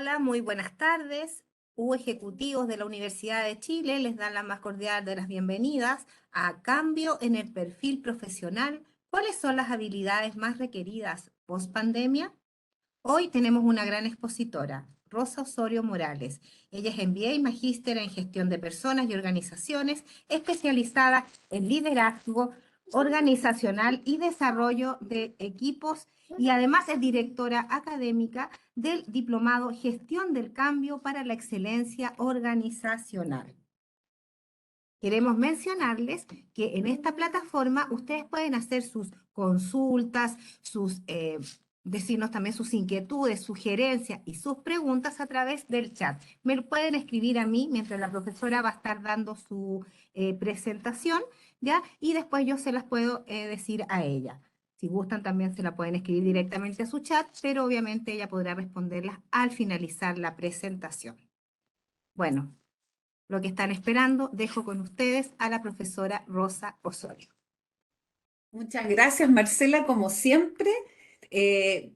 Hola, muy buenas tardes. Ejecutivos de la Universidad de Chile les dan la más cordial de las bienvenidas a Cambio en el perfil profesional. ¿Cuáles son las habilidades más requeridas post pandemia? Hoy tenemos una gran expositora, Rosa Osorio Morales. Ella es MBA y magíster en gestión de personas y organizaciones, especializada en liderazgo organizacional y desarrollo de equipos, y además es directora académica del diplomado Gestión del Cambio para la Excelencia Organizacional. Queremos mencionarles que en esta plataforma ustedes pueden hacer sus consultas, decirnos también sus inquietudes, sugerencias y sus preguntas a través del chat. Me lo pueden escribir a mí mientras la profesora va a estar dando su presentación, ¿ya? Y después yo se las puedo decir a ella. Si gustan también se la pueden escribir directamente a su chat, pero obviamente ella podrá responderlas al finalizar la presentación. Bueno, lo que están esperando, dejo con ustedes a la profesora Rosa Osorio. Muchas gracias, Marcela, como siempre.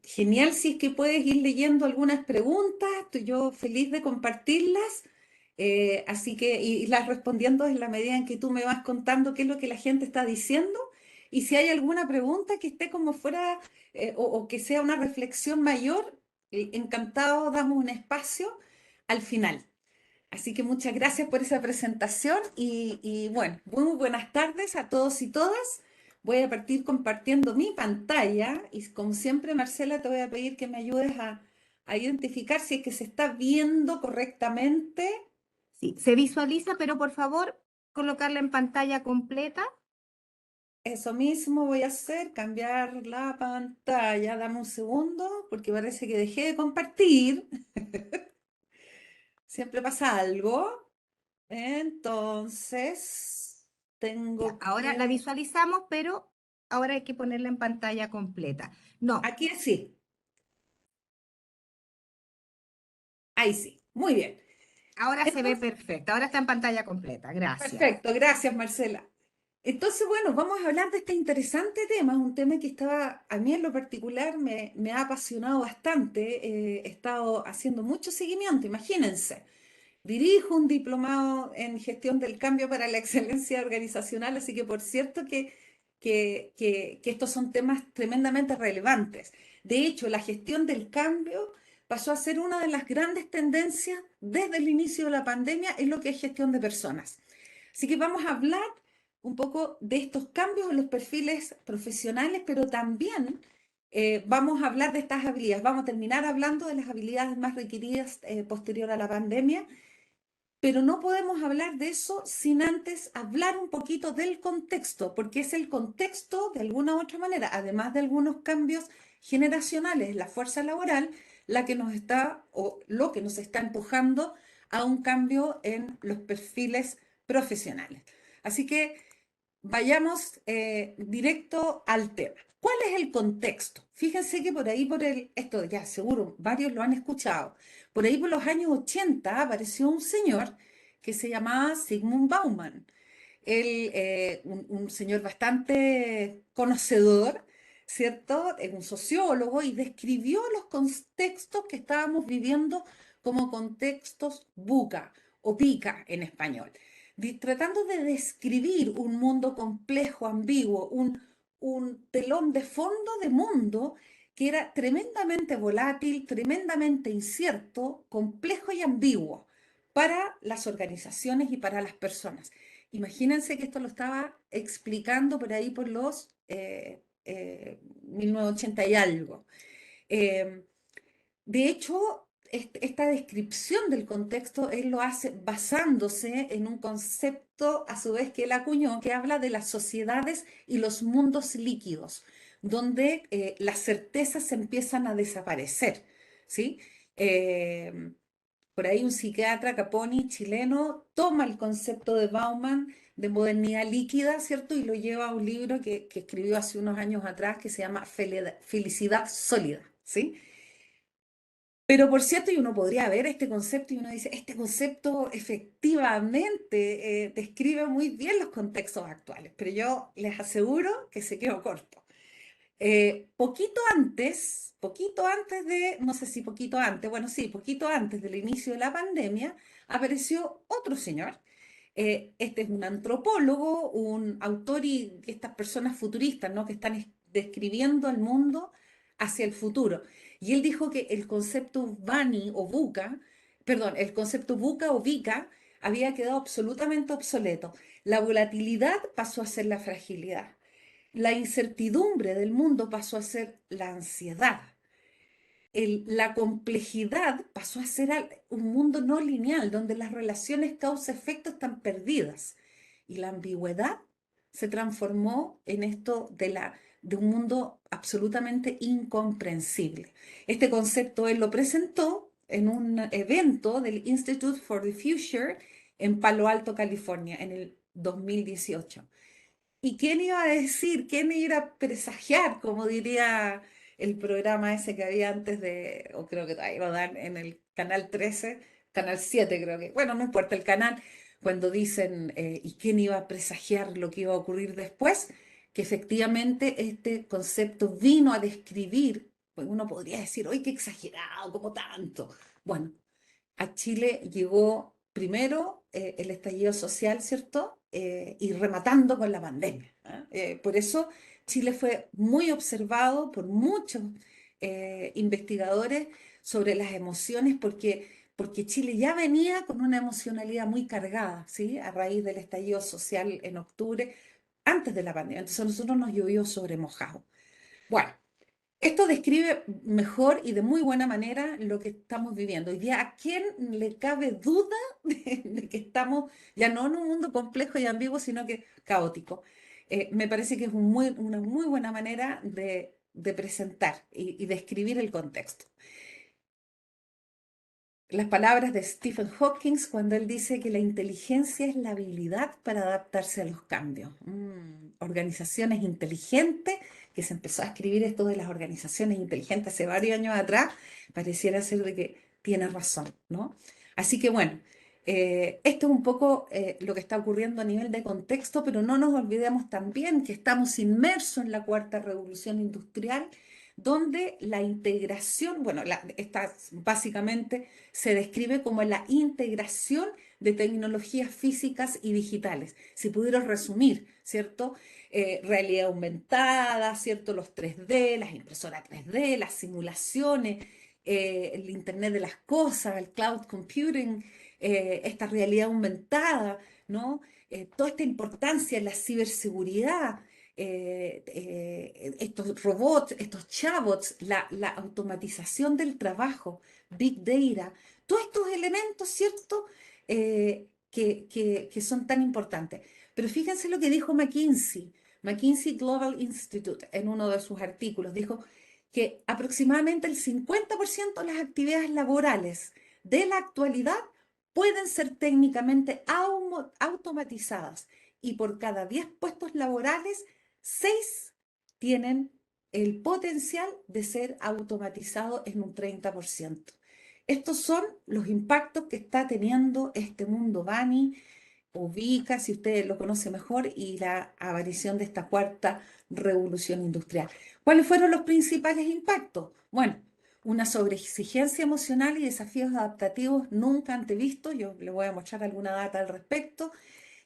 Genial si es que puedes ir leyendo algunas preguntas, yo feliz de compartirlas, así que y irlas respondiendo en la medida en que tú me vas contando qué es lo que la gente está diciendo y si hay alguna pregunta que esté como fuera o que sea una reflexión mayor, encantado damos un espacio al final. Así que muchas gracias por esa presentación y bueno, muy buenas tardes a todos y todas. Voy a partir compartiendo mi pantalla y como siempre, Marcela, te voy a pedir que me ayudes a identificar si es que se está viendo correctamente. Sí, se visualiza, pero por favor, colocarla en pantalla completa. Eso mismo voy a hacer, cambiar la pantalla. Dame un segundo porque parece que dejé de compartir. Siempre pasa algo. Entonces, Ya, tengo ahora la que... visualizamos, pero ahora hay que ponerla en pantalla completa. No, Aquí sí. Ahí sí, muy bien. ahora se ve Entonces, perfecta, ahora está en pantalla completa. Gracias. perfecto, gracias Marcela. Entonces, bueno, vamos a hablar de este interesante tema, un tema que estaba, a mí en lo particular me ha apasionado bastante, he estado haciendo mucho seguimiento, imagínense. Dirijo un diplomado en gestión del cambio para la excelencia organizacional, así que por cierto que estos son temas tremendamente relevantes. De hecho, la gestión del cambio pasó a ser una de las grandes tendencias desde el inicio de la pandemia en lo que es gestión de personas. Así que vamos a hablar un poco de estos cambios en los perfiles profesionales, pero también vamos a hablar de estas habilidades. Vamos a terminar hablando de las habilidades más requeridas posterior a la pandemia, pero no podemos hablar de eso sin antes hablar un poquito del contexto, porque es el contexto, de alguna u otra manera, además de algunos cambios generacionales, la fuerza laboral, la que nos está, o lo que nos está empujando a un cambio en los perfiles profesionales. Así que vayamos directo al tema. ¿Cuál es el contexto? Fíjense que por ahí, esto ya seguro, varios lo han escuchado, por ahí por los años 80 apareció un señor que se llamaba Sigmund Bauman. Él, un señor bastante conocedor, ¿cierto? Es un sociólogo y describió los contextos que estábamos viviendo como contextos buca o pica en español, tratando de describir un mundo complejo, ambiguo, un telón de fondo de mundo que era tremendamente volátil, tremendamente incierto, complejo y ambiguo para las organizaciones y para las personas. Imagínense que esto lo estaba explicando por ahí por los 1980 y algo. Eh, de hecho, esta descripción del contexto él lo hace basándose en un concepto a su vez que él acuñó, que habla de las sociedades y los mundos líquidos, donde las certezas empiezan a desaparecer, ¿sí? Eh, por ahí un psiquiatra, Caponi, chileno, toma el concepto de Bauman de modernidad líquida, ¿cierto? Y lo lleva a un libro que escribió hace unos años atrás que se llama Felicidad Sólida, ¿sí? Pero por cierto, y uno podría ver este concepto y uno dice, este concepto efectivamente describe muy bien los contextos actuales, pero yo les aseguro que se quedó corto. Poquito antes de, no sé si poquito antes, bueno, sí, poquito antes del inicio de la pandemia, apareció otro señor. Este es un antropólogo, un autor y estas personas futuristas, ¿no? Que están describiendo el mundo hacia el futuro. Y él dijo que el concepto Vani o VUCA, perdón, el concepto VUCA o VICA había quedado absolutamente obsoleto. La volatilidad pasó a ser la fragilidad. La incertidumbre del mundo pasó a ser la ansiedad. La complejidad pasó a ser un mundo no lineal, donde las relaciones causa-efecto están perdidas. Y la ambigüedad se transformó en esto de un mundo absolutamente incomprensible. Este concepto él lo presentó en un evento del Institute for the Future en Palo Alto, California, en el 2018. ¿Y quién iba a decir, quién iba a presagiar, como diría el programa ese que había antes de, o creo que todavía lo dan en el canal 13, canal 7 creo que, bueno, no importa el canal, cuando dicen, ¿y quién iba a presagiar lo que iba a ocurrir después? Que efectivamente este concepto vino a describir, pues uno podría decir, ¡ay, qué exagerado, como tanto! Bueno, a Chile llegó primero el estallido social, ¿cierto? Y rematando con la pandemia. ¿Ah? Por eso Chile fue muy observado por muchos investigadores sobre las emociones, porque Chile ya venía con una emocionalidad muy cargada, ¿sí? A raíz del estallido social en octubre, antes de la pandemia. Entonces a nosotros nos llovió sobre mojado. Bueno, esto describe mejor y de muy buena manera lo que estamos viviendo. Hoy día, ¿a quién le cabe duda de que estamos ya no en un mundo complejo y ambiguo, sino que caótico? Me parece que es una muy buena manera de presentar y describir el contexto. Las palabras de Stephen Hawking cuando él dice que la inteligencia es la habilidad para adaptarse a los cambios. Organizaciones inteligentes, que se empezó a escribir esto de las organizaciones inteligentes hace varios años atrás, pareciera ser de que tiene razón, ¿no? Así que bueno, esto es un poco lo que está ocurriendo a nivel de contexto, pero no nos olvidemos también que estamos inmersos en la cuarta revolución industrial, donde la integración, bueno, esta básicamente se describe como la integración de tecnologías físicas y digitales. Si pudiera resumir, ¿cierto? Realidad aumentada, ¿cierto? Los 3D, las impresoras 3D, las simulaciones, el Internet de las cosas, el cloud computing, esta realidad aumentada, ¿no? Toda esta importancia en la ciberseguridad, estos robots, estos chatbots, la automatización del trabajo, Big Data, todos estos elementos, ¿cierto? Que son tan importantes. Pero fíjense lo que dijo McKinsey, McKinsey Global Institute, en uno de sus artículos, dijo que aproximadamente el 50% de las actividades laborales de la actualidad pueden ser técnicamente automatizadas y por cada 10 puestos laborales, 6 tienen el potencial de ser automatizados en un 30%. Estos son los impactos que está teniendo este mundo Bani, ubica, si usted lo conoce mejor, y la aparición de esta cuarta revolución industrial. ¿Cuáles fueron los principales impactos? Bueno, una sobreexigencia emocional y desafíos adaptativos nunca antevistos. Yo le voy a mostrar alguna data al respecto.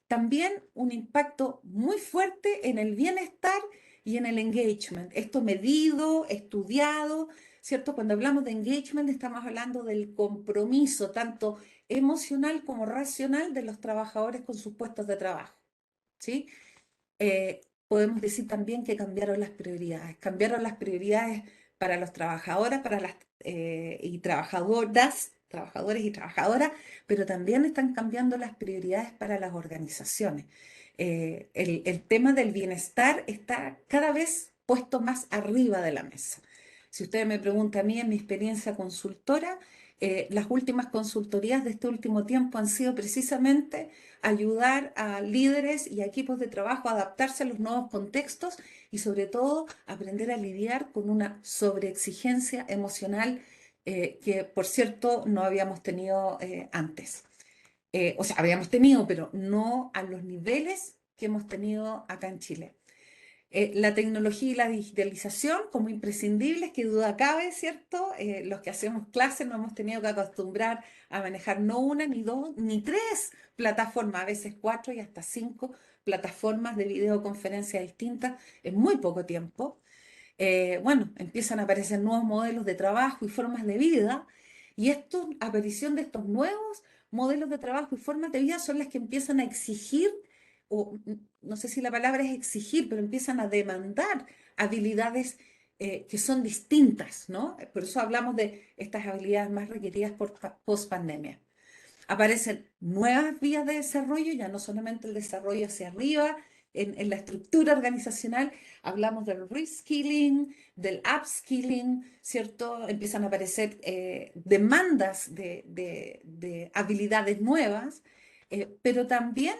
También un impacto muy fuerte en el bienestar y en el engagement. Esto medido, estudiado, ¿cierto? Cuando hablamos de engagement estamos hablando del compromiso tanto emocional como racional de los trabajadores con sus puestos de trabajo, ¿sí? Podemos decir también que cambiaron las prioridades para los trabajadores, para las y trabajadoras, trabajadores y trabajadoras, pero también están cambiando las prioridades para las organizaciones. El tema del bienestar está cada vez puesto más arriba de la mesa. Si usted me pregunta a mí, en mi experiencia consultora, las últimas consultorías de este último tiempo han sido precisamente ayudar a líderes y a equipos de trabajo a adaptarse a los nuevos contextos y sobre todo aprender a lidiar con una sobreexigencia emocional que, por cierto, no habíamos tenido antes. O sea, habíamos tenido, pero no a los niveles que hemos tenido acá en Chile. La tecnología y la digitalización como imprescindibles, que duda cabe, ¿cierto? Los que hacemos clases nos hemos tenido que acostumbrar a manejar no una, ni dos, ni tres plataformas, a veces cuatro y hasta cinco plataformas de videoconferencia distintas en muy poco tiempo. Bueno, empiezan a aparecer nuevos modelos de trabajo y formas de vida, y aparición de estos nuevos modelos de trabajo y formas de vida son las que empiezan a exigir, o no sé si la palabra es exigir, pero empiezan a demandar habilidades que son distintas, ¿no? Por eso hablamos de estas habilidades más requeridas por post pandemia. Aparecen nuevas vías de desarrollo, ya no solamente el desarrollo hacia arriba, en la estructura organizacional, hablamos del reskilling, del upskilling, ¿cierto? Empiezan a aparecer demandas de habilidades nuevas, pero también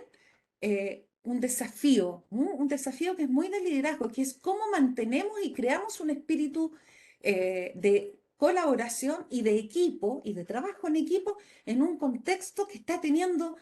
un desafío que es muy de liderazgo, que es cómo mantenemos y creamos un espíritu de colaboración y de equipo y de trabajo en equipo en un contexto que está teniendo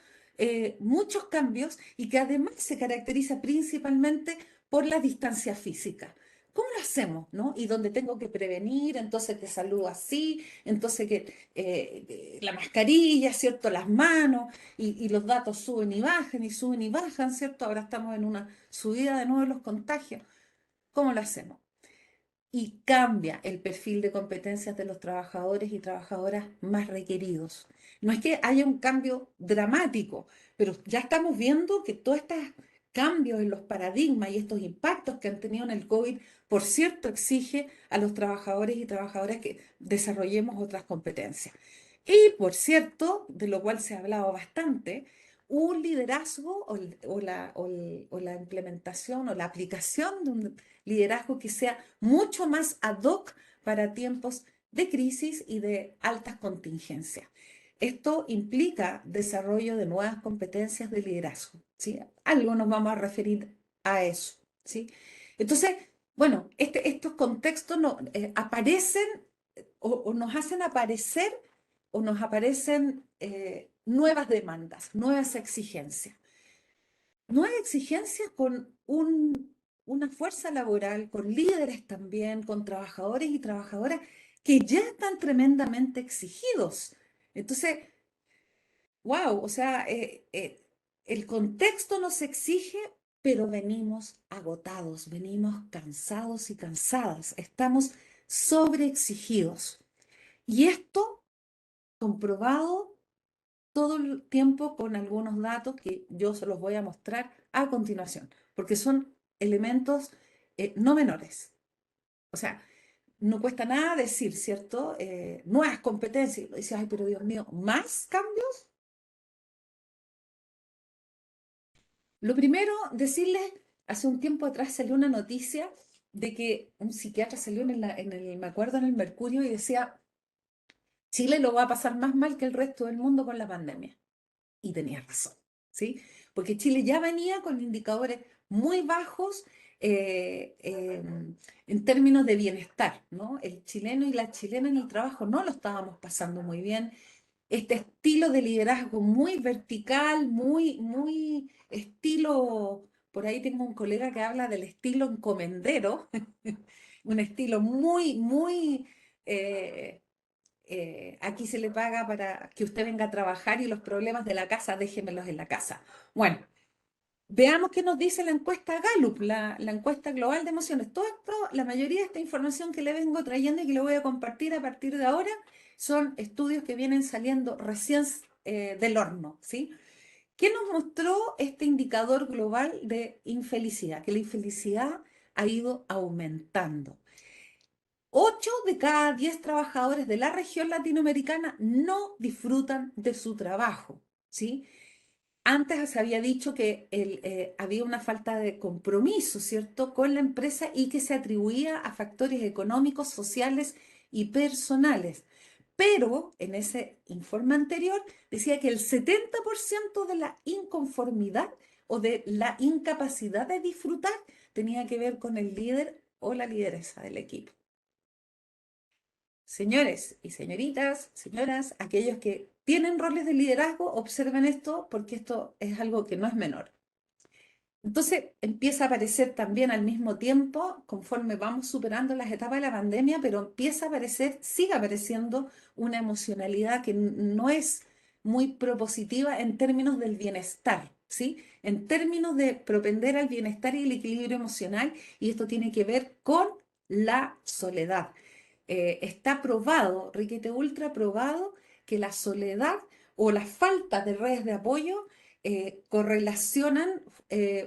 muchos cambios y que además se caracteriza principalmente por la distancia física. ¿Cómo lo hacemos, no? Y donde tengo que prevenir, entonces te saludo así, entonces que la mascarilla, ¿cierto? Las manos y los datos suben y bajan y suben y bajan, ¿cierto? Ahora estamos en una subida de nuevo de los contagios. ¿Cómo lo hacemos? Y cambia el perfil de competencias de los trabajadores y trabajadoras más requeridos. No es que haya un cambio dramático, pero ya estamos viendo que todos estos cambios en los paradigmas y estos impactos que han tenido en el COVID, por cierto, exige a los trabajadores y trabajadoras que desarrollemos otras competencias. Y por cierto, de lo cual se ha hablado bastante, un liderazgo o la implementación o la aplicación de un liderazgo que sea mucho más ad hoc para tiempos de crisis y de altas contingencias. Esto implica desarrollo de nuevas competencias de liderazgo, ¿sí? Algo nos vamos a referir a eso, ¿sí? Entonces, bueno, estos contextos no, aparecen o nos hacen aparecer o nos aparecen nuevas demandas, nuevas exigencias. Nuevas exigencias con una fuerza laboral, con líderes también, con trabajadores y trabajadoras que ya están tremendamente exigidos. Entonces, wow, o sea, el contexto nos exige, pero venimos agotados, venimos cansados y cansadas, estamos sobreexigidos. Y esto comprobado todo el tiempo con algunos datos que yo se los voy a mostrar a continuación, porque son elementos no menores. O sea, no cuesta nada decir, ¿cierto? Nuevas competencias. Y dices, ay, pero Dios mío, ¿más cambios? Lo primero, decirles, hace un tiempo atrás salió una noticia de que un psiquiatra salió me acuerdo, en el Mercurio y decía, Chile lo va a pasar más mal que el resto del mundo con la pandemia. Y tenía razón, ¿sí? Porque Chile ya venía con indicadores muy bajos en términos de bienestar, ¿no? El chileno y la chilena en el trabajo no lo estábamos pasando muy bien. Este estilo de liderazgo muy vertical, muy estilo, por ahí tengo un colega que habla del estilo encomendero, un estilo muy eh, aquí se le paga para que usted venga a trabajar y los problemas de la casa déjemelos en la casa. Bueno, veamos qué nos dice la encuesta Gallup, la encuesta global de emociones. Todo esto, la mayoría de esta información que le vengo trayendo y que le voy a compartir a partir de ahora, son estudios que vienen saliendo recién del horno, ¿sí? ¿Qué nos mostró este indicador global de infelicidad? Que la infelicidad ha ido aumentando. 8 de cada 10 trabajadores de la región latinoamericana no disfrutan de su trabajo, ¿sí? Antes se había dicho que había una falta de compromiso, ¿cierto?, con la empresa y que se atribuía a factores económicos, sociales y personales. Pero en ese informe anterior decía que el 70% de la inconformidad o de la incapacidad de disfrutar tenía que ver con el líder o la lideresa del equipo. Señores y señoritas, señoras, aquellos que tienen roles de liderazgo, observen esto porque esto es algo que no es menor. Entonces empieza a aparecer también al mismo tiempo, conforme vamos superando las etapas de la pandemia, pero empieza a aparecer, sigue apareciendo una emocionalidad que no es muy propositiva en términos del bienestar, ¿sí? En términos de propender al bienestar y el equilibrio emocional, y esto tiene que ver con la soledad. Está probado, Riquete Ultra probado, que la soledad o la falta de redes de apoyo correlacionan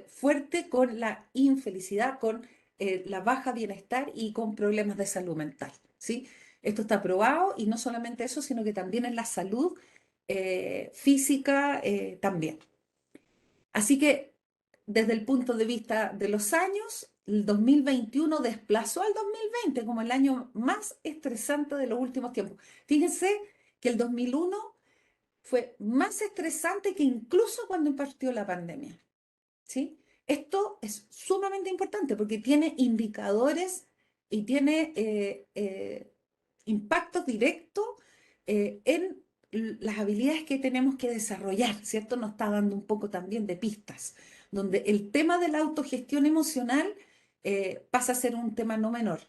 fuerte con la infelicidad, con la baja bienestar y con problemas de salud mental, ¿sí? Esto está probado y no solamente eso, sino que también en la salud física también. Así que desde el punto de vista de los años, el 2021 desplazó al 2020 como el año más estresante de los últimos tiempos. Fíjense que el 2001 fue más estresante que incluso cuando partió la pandemia, ¿sí? Esto es sumamente importante porque tiene indicadores y tiene impactos directos en las habilidades que tenemos que desarrollar, ¿cierto? Nos está dando un poco también de pistas, donde el tema de la autogestión emocional pasa a ser un tema no menor.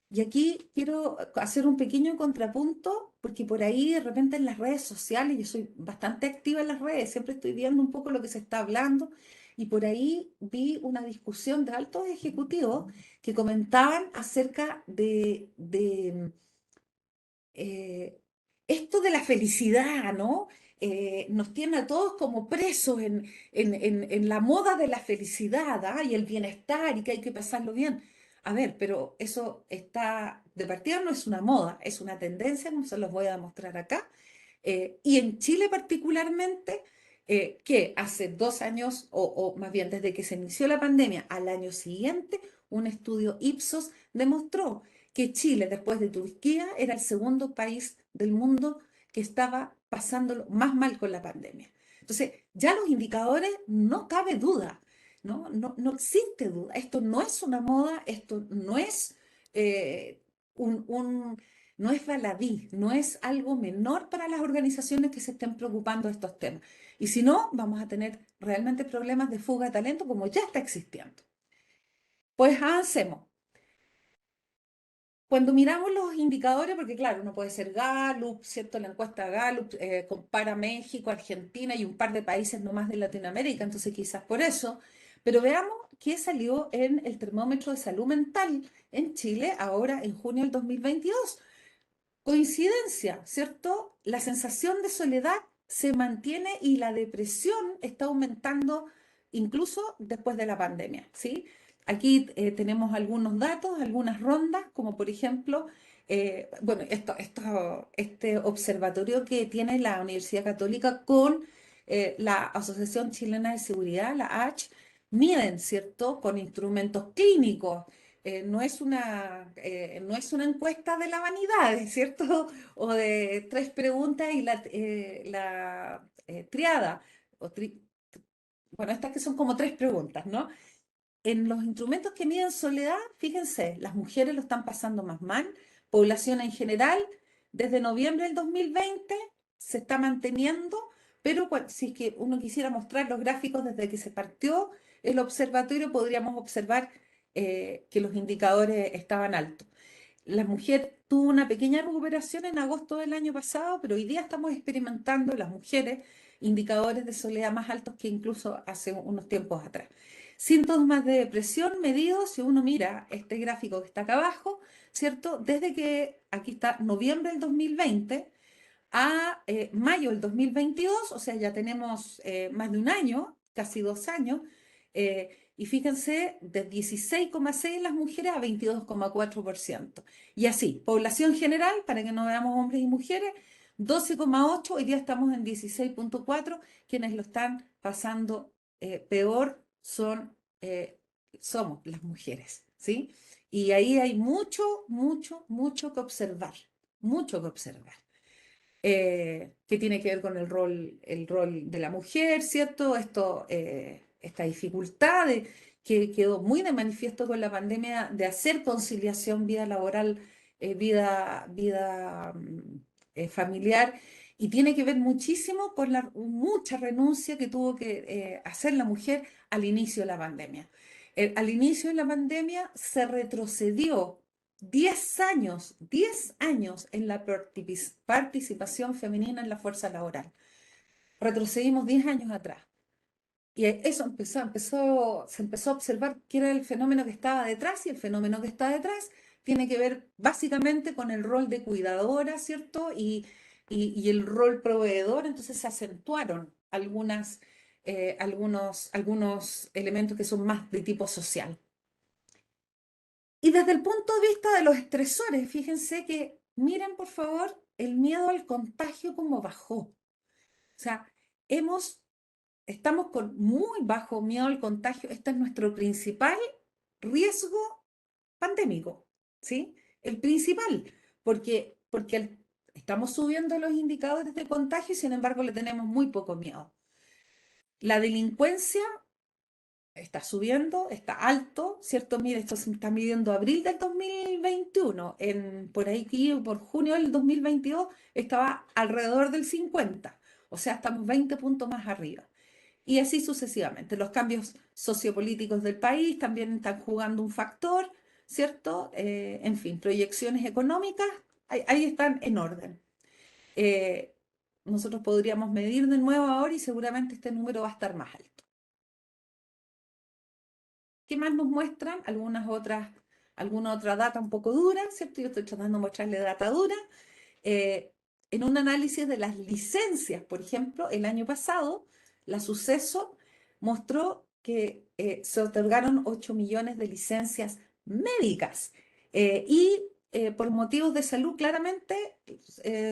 Y aquí quiero hacer un pequeño contrapunto, porque por ahí de repente en las redes sociales, yo soy bastante activa en las redes, siempre estoy viendo un poco lo que se está hablando, y por ahí vi una discusión de altos ejecutivos que comentaban acerca de eh, esto de la felicidad, ¿no? Nos tiene a todos como presos en la moda de la felicidad, ¿ah? Y el bienestar y que hay que pasarlo bien. A ver, pero eso está, de partida no es una moda, es una tendencia, como se los voy a demostrar acá. Y en Chile particularmente, que hace 2 años, o más bien desde que se inició la pandemia, al año siguiente, un estudio Ipsos demostró que Chile, después de Turquía, era el segundo país del mundo que estaba pasándolo más mal con la pandemia. Entonces, ya los indicadores no cabe duda, ¿no? No existe duda. Esto no es una moda, esto no es eh, no es baladí, no es algo menor para las organizaciones que se estén preocupando de estos temas. Y si no, vamos a tener realmente problemas de fuga de talento como ya está existiendo. Pues avancemos. Cuando miramos los indicadores, porque claro, uno puede ser Gallup, ¿cierto? La encuesta Gallup compara México, Argentina y un par de países nomás de Latinoamérica, entonces quizás por eso. Pero veamos qué salió en el termómetro de salud mental en Chile ahora en junio del 2022. Coincidencia, ¿cierto? La sensación de soledad se mantiene y la depresión está aumentando incluso después de la pandemia, ¿sí? Aquí tenemos algunos datos, algunas rondas, como por ejemplo, bueno, este observatorio que tiene la Universidad Católica con la Asociación Chilena de Seguridad, la ACH, miden, ¿cierto? Con instrumentos clínicos, no es una encuesta de la vanidad, ¿es cierto? O de tres preguntas y la triada. o tri- bueno, estas que son como tres preguntas, ¿no? En los instrumentos que miden soledad, fíjense, las mujeres lo están pasando más mal, población en general, desde noviembre del 2020 se está manteniendo, pero si es que uno quisiera mostrar los gráficos desde que se partió el observatorio, podríamos observar que los indicadores estaban altos. La mujer tuvo una pequeña recuperación en agosto del año pasado, pero hoy día estamos experimentando las mujeres indicadores de soledad más altos que incluso hace unos tiempos atrás. Síntomas de depresión medidos, si uno mira este gráfico que está acá abajo, ¿cierto? Desde que aquí está noviembre del 2020 a mayo del 2022, o sea, ya tenemos más de un año, casi 2 años, y fíjense, de 16,6 las mujeres a 22,4%. Y así, población general, para que no veamos hombres y mujeres, 12,8, hoy día estamos en 16,4, quienes lo están pasando peor somos las mujeres, ¿sí? Y ahí hay mucho, mucho, mucho que observar, que tiene que ver con el rol de la mujer, ¿cierto? Esta dificultad que quedó muy de manifiesto con la pandemia de hacer conciliación vida laboral, vida familiar, Y tiene que ver muchísimo con la mucha renuncia que tuvo que hacer la mujer al inicio de la pandemia. Al inicio de la pandemia se retrocedió 10 años en la participación femenina en la fuerza laboral. Retrocedimos 10 años atrás. Y eso se empezó a observar qué era el fenómeno que estaba detrás, y el fenómeno que está detrás tiene que ver básicamente con el rol de cuidadora, ¿cierto? Y el rol proveedor. Entonces se acentuaron algunos elementos que son más de tipo social. Y desde el punto de vista de los estresores, fíjense que miren por favor el miedo al contagio como bajó. O sea, hemos estamos con muy bajo miedo al contagio. Este es nuestro principal riesgo pandémico, ¿sí? El principal, porque estamos subiendo los indicadores de contagio y sin embargo le tenemos muy poco miedo. La delincuencia está subiendo, está alto, ¿cierto? Mire, esto se está midiendo abril del 2021, por ahí por junio del 2022 estaba alrededor del 50, o sea, estamos 20 puntos más arriba. Y así sucesivamente. Los cambios sociopolíticos del país también están jugando un factor, ¿cierto? En fin, proyecciones económicas, ahí están en orden. Eh, Nosotros podríamos medir de nuevo ahora y seguramente este número va a estar más alto. ¿Qué más nos muestran? Alguna otra data un poco dura, ¿cierto? Yo estoy tratando de mostrarle data dura. Eh, en un análisis de las licencias, por ejemplo, el año pasado, la Suceso mostró que se otorgaron 8 millones de licencias médicas, por motivos de salud claramente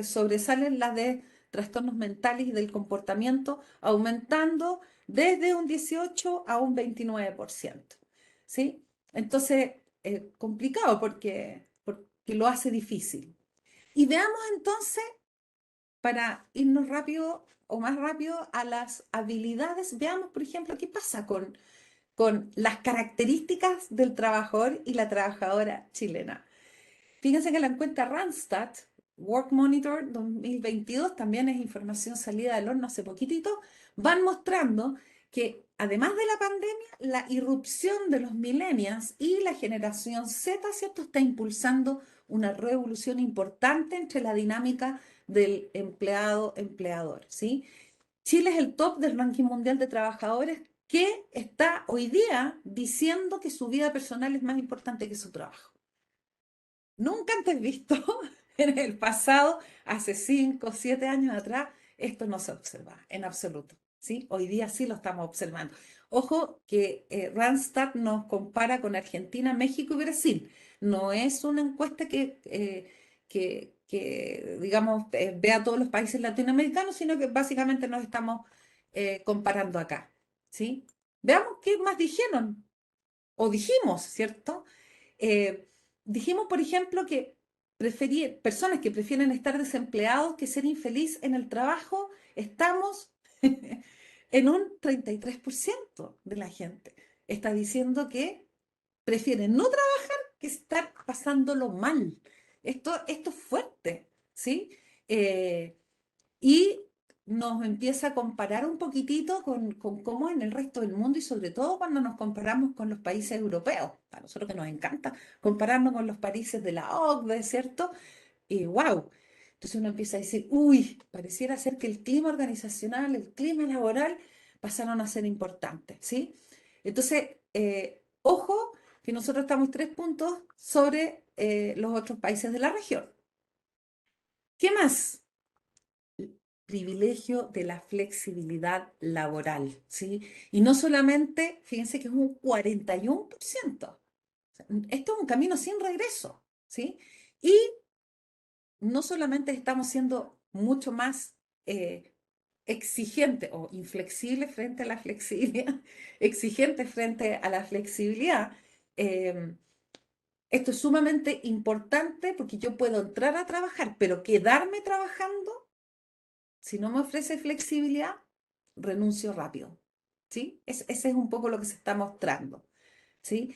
sobresalen las de trastornos mentales y del comportamiento, aumentando desde un 18 a un 29%. ¿Sí? Entonces, complicado porque lo hace difícil. Y veamos entonces, para irnos rápido o más rápido a las habilidades, veamos, por ejemplo, qué pasa con las características del trabajador y la trabajadora chilena. Fíjense que la encuesta Randstad, Work Monitor 2022, también es información salida del horno hace poquitito, van mostrando que además de la pandemia, la irrupción de los millennials y la generación Z, ¿cierto?, está impulsando una revolución importante entre la dinámica del empleado-empleador, ¿sí? Chile es el top del ranking mundial de trabajadores que está hoy día diciendo que su vida personal es más importante que su trabajo. Nunca antes visto en el pasado, hace 5 o 7 años atrás, esto no se observa en absoluto, ¿sí? Hoy día sí lo estamos observando. Ojo que Randstad nos compara con Argentina, México y Brasil. No es una encuesta digamos, vea a todos los países latinoamericanos, sino que básicamente nos estamos comparando acá, ¿sí? Veamos qué más dijeron, o dijimos, ¿cierto? Eh, Dijimos, por ejemplo, que personas que prefieren estar desempleados que ser infeliz en el trabajo, estamos en un 33% de la gente. Está diciendo que prefieren no trabajar que estar pasándolo mal. Esto es fuerte, ¿sí? Eh, y nos empieza a comparar un poquitito con cómo en el resto del mundo, y sobre todo cuando nos comparamos con los países europeos. A nosotros que nos encanta compararnos con los países de la OCDE, ¿cierto? Y wow. Entonces uno empieza a decir, uy, pareciera ser que el clima organizacional, el clima laboral pasaron a ser importantes, ¿sí? Entonces, ojo que nosotros estamos 3 puntos sobre los otros países de la región. ¿Qué más? Privilegio de la flexibilidad laboral, ¿sí? Y no solamente, fíjense que es un 41%. O sea, esto es un camino sin regreso, ¿sí? Y no solamente estamos siendo mucho más exigentes o inflexibles frente a la flexibilidad, exigentes frente a la flexibilidad, eh, esto es sumamente importante porque yo puedo entrar a trabajar, pero quedarme trabajando, si no me ofrece flexibilidad, renuncio rápido, ¿sí? Ese es un poco lo que se está mostrando, ¿sí?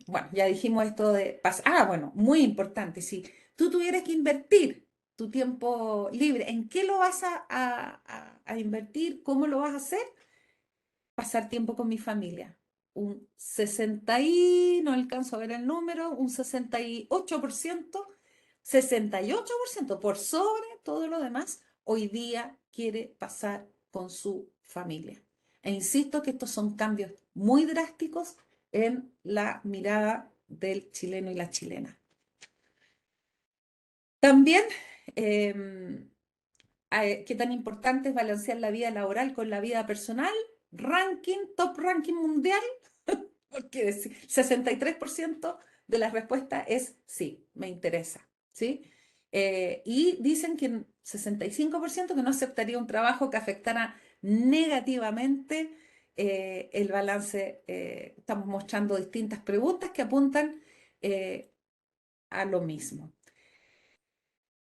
Bueno, ya dijimos esto de... bueno, muy importante, si tú tuvieras que invertir tu tiempo libre? ¿En qué lo vas a invertir? ¿Cómo lo vas a hacer? Pasar tiempo con mi familia. Un 60 y, no alcanzo a ver el número, un 68% por sobre todo lo demás, hoy día quiere pasar con su familia. E insisto que estos son cambios muy drásticos en la mirada del chileno y la chilena. También, qué tan importante es balancear la vida laboral con la vida personal. Top ranking mundial, porque el 63% de la respuesta es sí, me interesa, ¿sí? Y dicen que el 65% que no aceptaría un trabajo que afectara negativamente el balance. Estamos mostrando distintas preguntas que apuntan a lo mismo.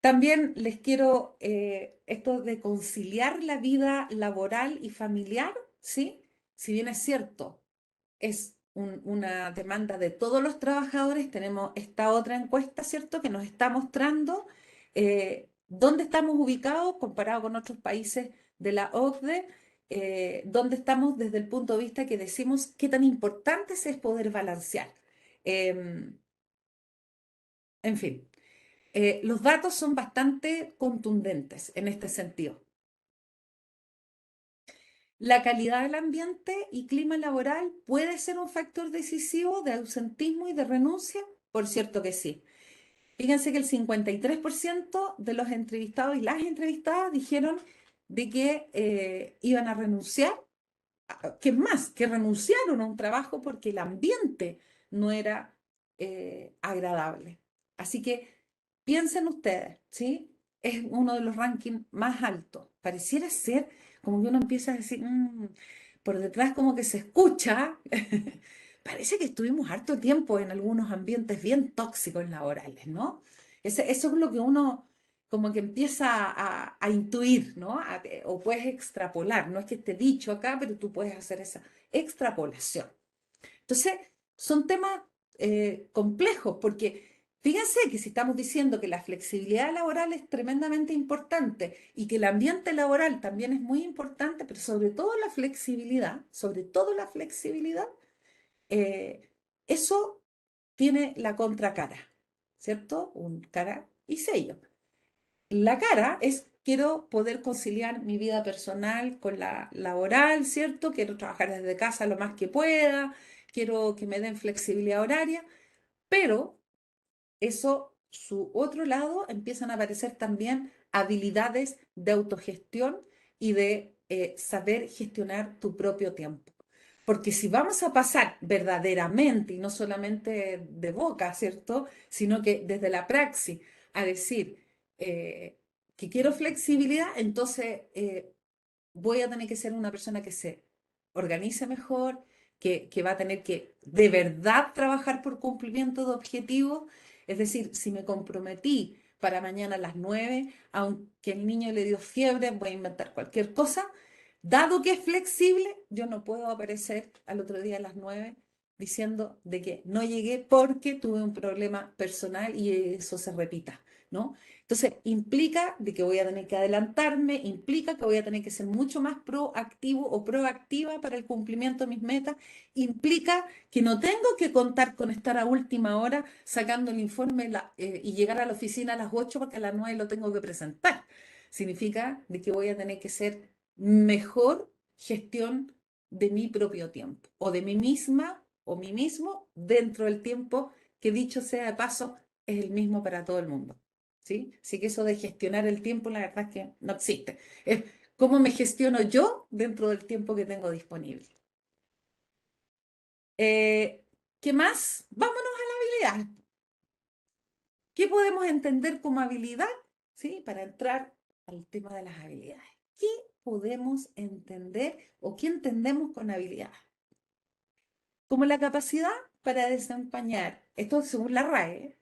También les quiero esto de conciliar la vida laboral y familiar, ¿sí? Si bien es cierto, es una demanda de todos los trabajadores, tenemos esta otra encuesta, ¿cierto? Que nos está mostrando dónde estamos ubicados comparado con otros países de la OCDE, dónde estamos desde el punto de vista que decimos qué tan importante es poder balancear. Em, en fin. Los datos son bastante contundentes en este sentido. ¿La calidad del ambiente y clima laboral puede ser un factor decisivo de ausentismo y de renuncia? Por cierto que sí. Fíjense que el 53% de los entrevistados y las entrevistadas dijeron de que iban a renunciar, que más, que renunciaron a un trabajo porque el ambiente no era agradable. Así que piensen ustedes, ¿sí? Es uno de los rankings más altos. Pareciera ser como que uno empieza a decir, por detrás como que se escucha. Parece que estuvimos harto tiempo en algunos ambientes bien tóxicos laborales, ¿no? Eso es lo que uno como que empieza a intuir, ¿no? O puedes extrapolar. No es que esté dicho acá, pero tú puedes hacer esa extrapolación. Entonces, son temas complejos porque fíjense que si estamos diciendo que la flexibilidad laboral es tremendamente importante y que el ambiente laboral también es muy importante, pero sobre todo la flexibilidad, eh, eso tiene la contracara, ¿cierto? Un cara y sello. La cara es, quiero poder conciliar mi vida personal con la laboral, ¿cierto? Quiero trabajar desde casa lo más que pueda, quiero que me den flexibilidad horaria, pero eso, su otro lado, empiezan a aparecer también habilidades de autogestión y de saber gestionar tu propio tiempo. Porque si vamos a pasar verdaderamente, y no solamente de boca, ¿cierto? Sino que desde la praxis, a decir eh, que quiero flexibilidad, entonces voy a tener que ser una persona que se organice mejor, que va a tener que de verdad trabajar por cumplimiento de objetivos. Es decir, si me comprometí para mañana a las 9, aunque el niño le dio fiebre, voy a inventar cualquier cosa. Dado que es flexible, yo no puedo aparecer al otro día a las 9 diciendo de que no llegué porque tuve un problema personal y eso se repita, ¿no? Entonces, implica de que voy a tener que adelantarme, implica que voy a tener que ser mucho más proactivo o proactiva para el cumplimiento de mis metas, implica que no tengo que contar con estar a última hora sacando el informe y llegar a la oficina a las 8 porque a las 9 lo tengo que presentar. Significa de que voy a tener que ser mejor gestión de mi propio tiempo o de mí misma o mí mismo dentro del tiempo que, dicho sea de paso, es el mismo para todo el mundo. ¿Sí? Así que eso de gestionar el tiempo, la verdad es que no existe. Es cómo me gestiono yo dentro del tiempo que tengo disponible. Eh, ¿Qué más? Vámonos a la habilidad. ¿Qué podemos entender como habilidad? ¿Sí? Para entrar al tema de las habilidades. ¿Qué podemos entender o qué entendemos con habilidad? Como la capacidad para desempeñar, esto según la RAE,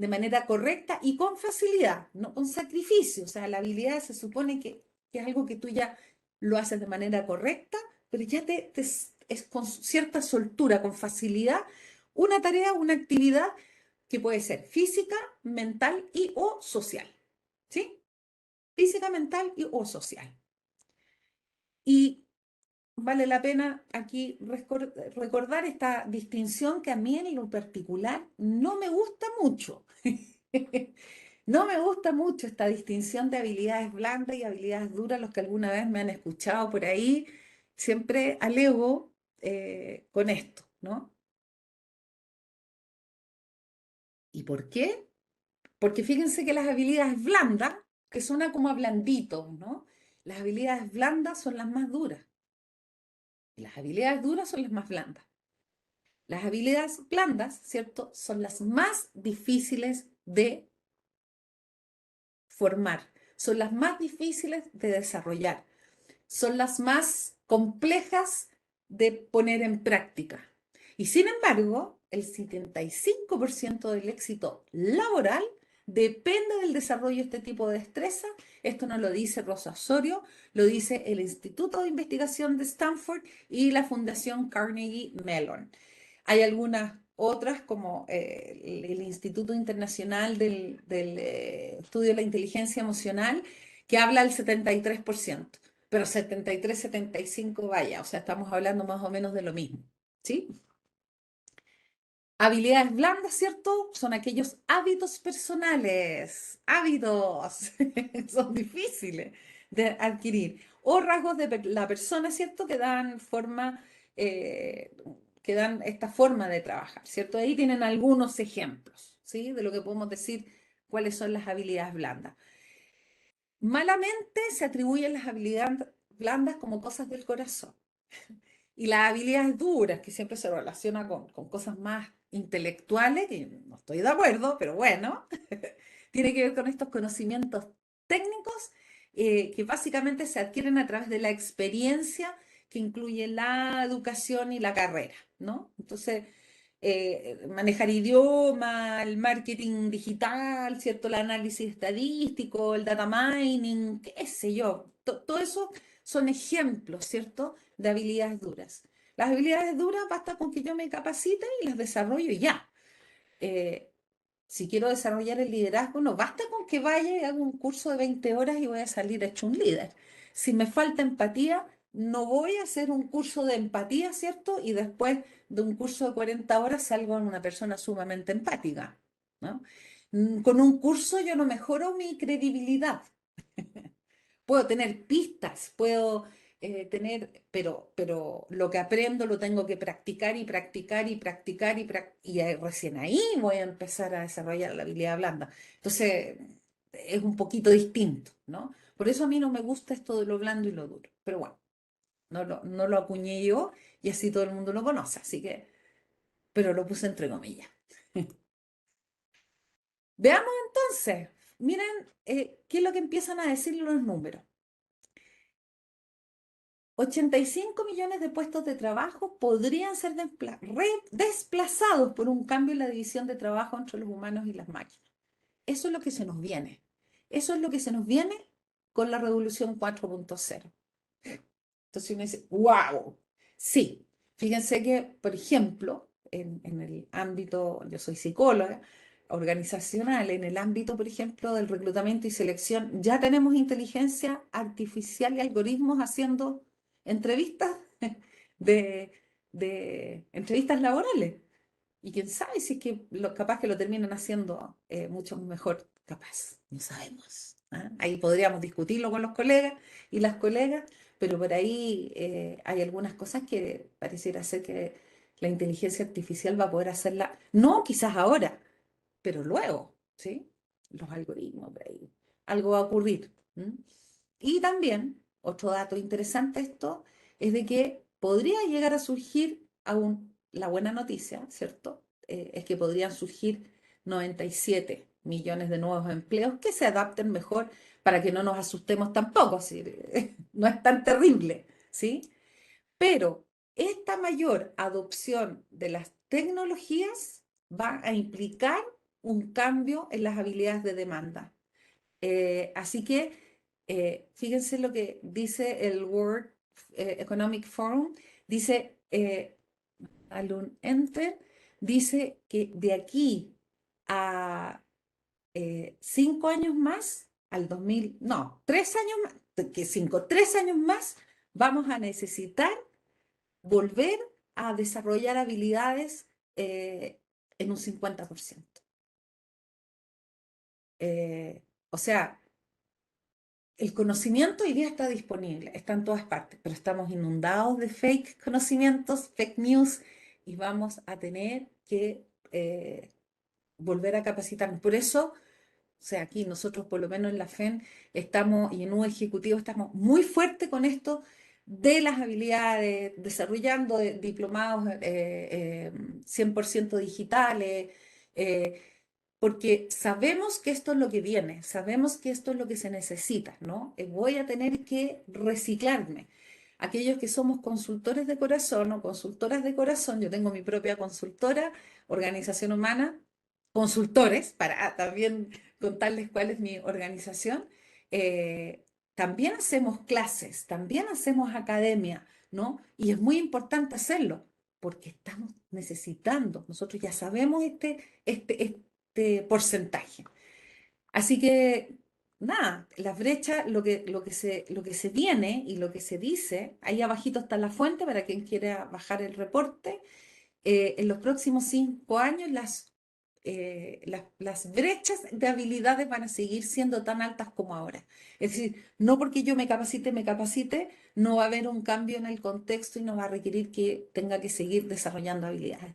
de manera correcta y con facilidad, no con sacrificio. O sea, la habilidad se supone que es algo que tú ya lo haces de manera correcta, pero ya es con cierta soltura, con facilidad, una tarea, una actividad que puede ser física, mental y o social. ¿sí? Física, mental o social. Y vale la pena aquí recordar esta distinción que a mí en lo particular no me gusta mucho. No me gusta mucho esta distinción de habilidades blandas y habilidades duras. Los que alguna vez me han escuchado por ahí, siempre alego con esto, ¿no? ¿Y por qué? Porque fíjense que las habilidades blandas, que suena como a blandito, ¿no? Las habilidades blandas son las más duras y las habilidades duras son las más blandas. Las habilidades blandas, ¿cierto? Son las más difíciles de formar, son las más difíciles de desarrollar, son las más complejas de poner en práctica. Y sin embargo, el 75% del éxito laboral depende del desarrollo de este tipo de destreza. Esto no lo dice Rosa Osorio, lo dice el Instituto de Investigación de Stanford y la Fundación Carnegie Mellon. Hay algunas otras, como el Instituto Internacional del Estudio de la Inteligencia Emocional, que habla del 73%, pero 73, 75, vaya, o sea, estamos hablando más o menos de lo mismo, ¿sí? Habilidades blandas, ¿cierto? Son aquellos hábitos personales, hábitos, son difíciles de adquirir, o rasgos de la persona, ¿cierto? Que dan forma, eh, que dan esta forma de trabajar, ¿cierto? Ahí tienen algunos ejemplos, ¿sí? De lo que podemos decir cuáles son las habilidades blandas. Malamente se atribuyen las habilidades blandas como cosas del corazón. Y las habilidades duras, que siempre se relaciona con cosas más intelectuales, que no estoy de acuerdo, pero bueno, tiene que ver con estos conocimientos técnicos que básicamente se adquieren a través de la experiencia que incluye la educación y la carrera, ¿no? Entonces, manejar idioma, el marketing digital, ¿cierto? El análisis estadístico, el data mining, qué sé yo, todo eso son ejemplos, ¿cierto? De habilidades duras. Las habilidades duras basta con que yo me capacite y las desarrollo y ya. Eh, si quiero desarrollar el liderazgo, no basta con que vaya y haga un curso de 20 horas y voy a salir hecho un líder. Si me falta empatía, no voy a hacer un curso de empatía, ¿cierto? Y después de un curso de 40 horas salgo una persona sumamente empática, ¿no? Con un curso yo no mejoro mi credibilidad. Puedo tener pistas, puedo tener, pero lo que aprendo lo tengo que practicar y practicar y practicar y recién ahí voy a empezar a desarrollar la habilidad blanda. Entonces, es un poquito distinto, ¿no? Por eso a mí no me gusta esto de lo blando y lo duro. Pero bueno, no lo acuñé yo y así todo el mundo lo conoce, así que, pero lo puse entre comillas. Veamos entonces, miren qué es lo que empiezan a decir los números. 85 millones de puestos de trabajo podrían ser desplazados por un cambio en la división de trabajo entre los humanos y las máquinas. Eso es lo que se nos viene. Eso es lo que se nos viene con la revolución 4.0. Entonces uno dice, wow, sí. Fíjense que, por ejemplo, en el ámbito, yo soy psicóloga organizacional, en el ámbito, por ejemplo, del reclutamiento y selección, ya tenemos inteligencia artificial y algoritmos haciendo entrevistas de, de entrevistas laborales. Y quién sabe si es que capaz que lo terminan haciendo mucho mejor, capaz, no sabemos. ¿Ah? Ahí podríamos discutirlo con los colegas y las colegas, pero por ahí hay algunas cosas que pareciera ser que la inteligencia artificial va a poder hacerla, no quizás ahora, pero luego, ¿sí? Los algoritmos, por ahí. Algo va a ocurrir. ¿M? Y también, otro dato interesante esto, es de que podría llegar a surgir aún la buena noticia, ¿cierto? Es que podrían surgir 97 millones de nuevos empleos que se adapten mejor para que no nos asustemos tampoco, ¿sí? No es tan terrible, ¿sí? Pero esta mayor adopción de las tecnologías va a implicar un cambio en las habilidades de demanda. Así que fíjense lo que dice el World Economic Forum, dice, al un enter, dice que de aquí a 5 años más al 2000, no, 3 años más, que 5, 3 años más, vamos a necesitar volver a desarrollar habilidades en un 50%. O sea, el conocimiento hoy día está disponible, está en todas partes, pero estamos inundados de fake conocimientos, fake news, y vamos a tener que volver a capacitarnos. Por eso, o sea, aquí nosotros por lo menos en la FEN estamos, y en un ejecutivo estamos muy fuertes con esto de las habilidades, desarrollando diplomados 100% digitales, eh, porque sabemos que esto es lo que viene, sabemos que esto es lo que se necesita, ¿no? Voy a tener que reciclarme. Aquellos que somos consultores de corazón o consultoras de corazón, yo tengo mi propia consultora, organización humana, consultores, para también contarles cuál es mi organización. También hacemos clases, también hacemos academia, ¿no? Y es muy importante hacerlo, porque estamos necesitando, nosotros ya sabemos este porcentaje. Así que, nada, las brechas, lo que se viene y lo que se dice, ahí abajito está la fuente para quien quiera bajar el reporte. En los próximos 5 años las brechas de habilidades van a seguir siendo tan altas como ahora. Es decir, no porque yo me capacite, no va a haber un cambio en el contexto y no va a requerir que tenga que seguir desarrollando habilidades.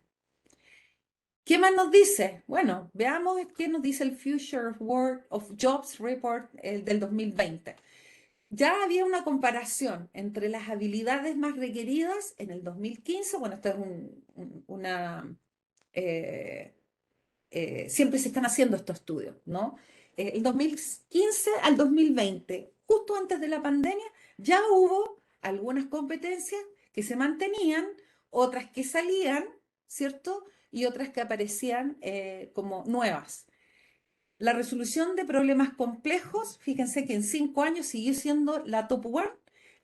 ¿Qué más nos dice? Bueno, veamos qué nos dice el Future World of Jobs Report del 2020. Ya había una comparación entre las habilidades más requeridas en el 2015. Bueno, esto es una... eh, siempre se están haciendo estos estudios, ¿no? El 2015 al 2020, justo antes de la pandemia, ya hubo algunas competencias que se mantenían, otras que salían, ¿cierto? Y otras que aparecían como nuevas. La resolución de problemas complejos, fíjense que en 5 años siguió siendo la top one.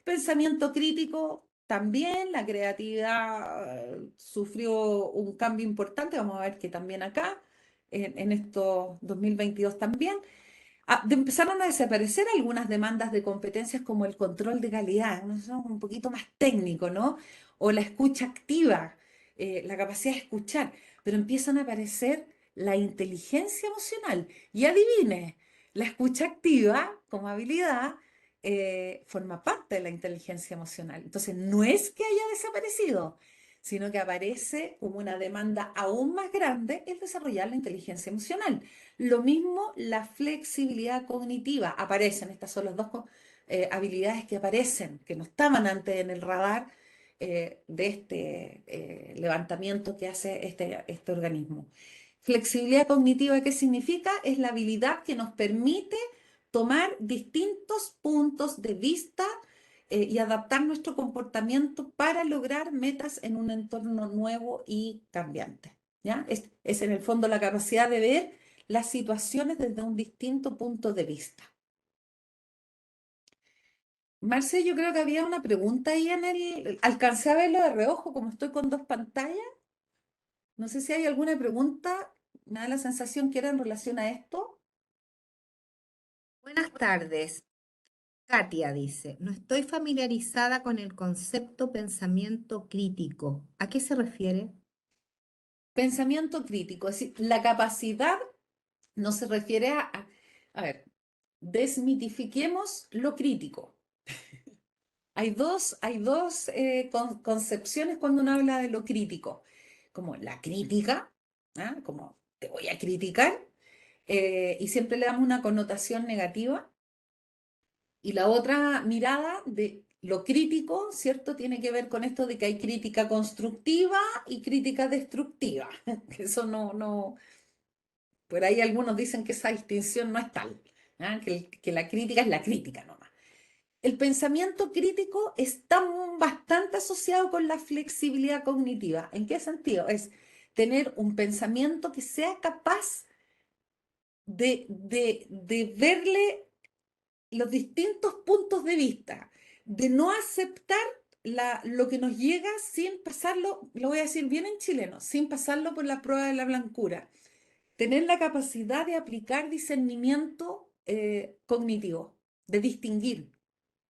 Pensamiento crítico también, la creatividad sufrió un cambio importante, vamos a ver que también acá, en estos 2022 también. Empezaron a desaparecer algunas demandas de competencias como el control de calidad, ¿no? Eso es un poquito más técnico, ¿no? O la escucha activa, la capacidad de escuchar, pero empiezan a aparecer la inteligencia emocional. Y adivine, la escucha activa como habilidad forma parte de la inteligencia emocional. Entonces, no es que haya desaparecido, sino que aparece como una demanda aún más grande el desarrollar la inteligencia emocional. Lo mismo la flexibilidad cognitiva. Aparecen, estas son las dos habilidades que aparecen, que no estaban antes en el radar de este levantamiento que hace este organismo. Flexibilidad cognitiva, ¿qué significa? Es la habilidad que nos permite tomar distintos puntos de vista y adaptar nuestro comportamiento para lograr metas en un entorno nuevo y cambiante. ¿Ya? Es en el fondo la capacidad de ver las situaciones desde un distinto punto de vista. Marce, yo creo que había una pregunta ahí alcancé a verlo de reojo, como estoy con dos pantallas. No sé si hay alguna pregunta, me da la sensación que era en relación a esto. Buenas tardes. Katia dice, no estoy familiarizada con el concepto pensamiento crítico. ¿A qué se refiere? Pensamiento crítico, es decir, la capacidad no se refiere a ver, desmitifiquemos lo crítico. Hay dos concepciones cuando uno habla de lo crítico, como la crítica, ¿ah? Como te voy a criticar, y siempre le damos una connotación negativa, y la otra mirada de lo crítico, ¿cierto? Tiene que ver con esto de que hay crítica constructiva y crítica destructiva, que eso no, por ahí algunos dicen que esa distinción no es tal, ¿ah? Que la crítica es la crítica nomás. El pensamiento crítico está bastante asociado con la flexibilidad cognitiva. ¿En qué sentido? Es tener un pensamiento que sea capaz de verle los distintos puntos de vista, de no aceptar lo que nos llega sin pasarlo, lo voy a decir bien en chileno, sin pasarlo por la prueba de la blancura. Tener la capacidad de aplicar discernimiento cognitivo, de distinguir,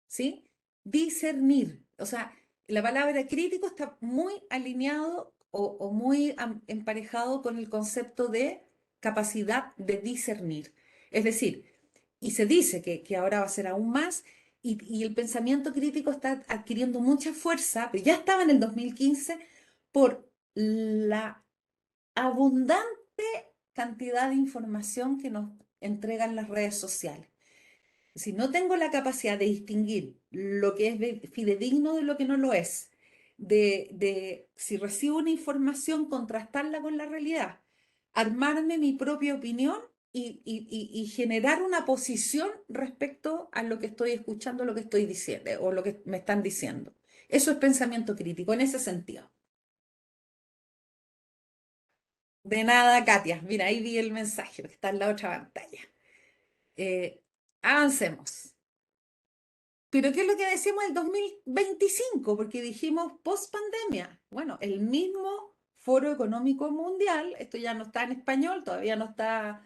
¿sí? Discernir. O sea, la palabra crítico está muy alineado o muy emparejado con el concepto de capacidad de discernir. Es decir, y se dice que ahora va a ser aún más, y el pensamiento crítico está adquiriendo mucha fuerza, pero ya estaba en el 2015 por la abundante cantidad de información que nos entregan las redes sociales. Si no tengo la capacidad de distinguir lo que es fidedigno de lo que no lo es, de si recibo una información, contrastarla con la realidad, armarme mi propia opinión y generar una posición respecto a lo que estoy escuchando, lo que estoy diciendo o lo que me están diciendo. Eso es pensamiento crítico en ese sentido. De nada, Katia. Mira, ahí vi el mensaje, que está en la otra pantalla. Eh, Avancemos. Pero ¿qué es lo que decimos del 2025? Porque dijimos post pandemia. Bueno, el mismo Foro Económico Mundial, esto ya no está en español, todavía no está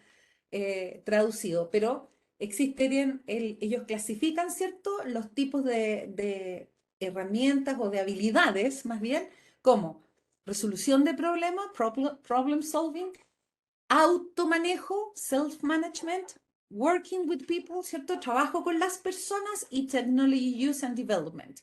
traducido, pero existen, ellos clasifican, ¿cierto?, los tipos de herramientas o de habilidades, más bien, como resolución de problemas, problem solving, automanejo, self-management, working with people, ¿cierto? Trabajo con las personas y technology use and development.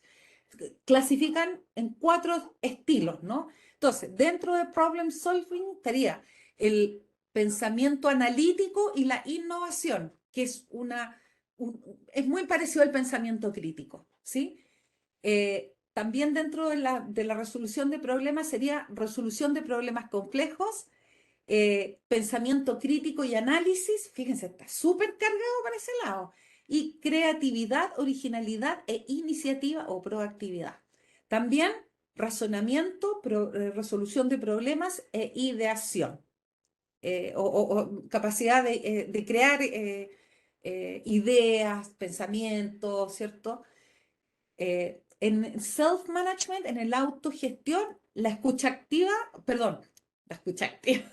Clasifican en 4 estilos, ¿no? Entonces, dentro de problem solving estaría el pensamiento analítico y la innovación, que es es muy parecido al pensamiento crítico, ¿sí? También dentro de la resolución de problemas sería resolución de problemas complejos, pensamiento crítico y análisis, fíjense, está súper cargado para ese lado, y creatividad, originalidad e iniciativa o proactividad. También razonamiento, resolución de problemas e ideación, o capacidad de crear ideas, pensamientos, ¿cierto? En self-management, en el autogestión, la escucha activa, perdón, la escucha activa,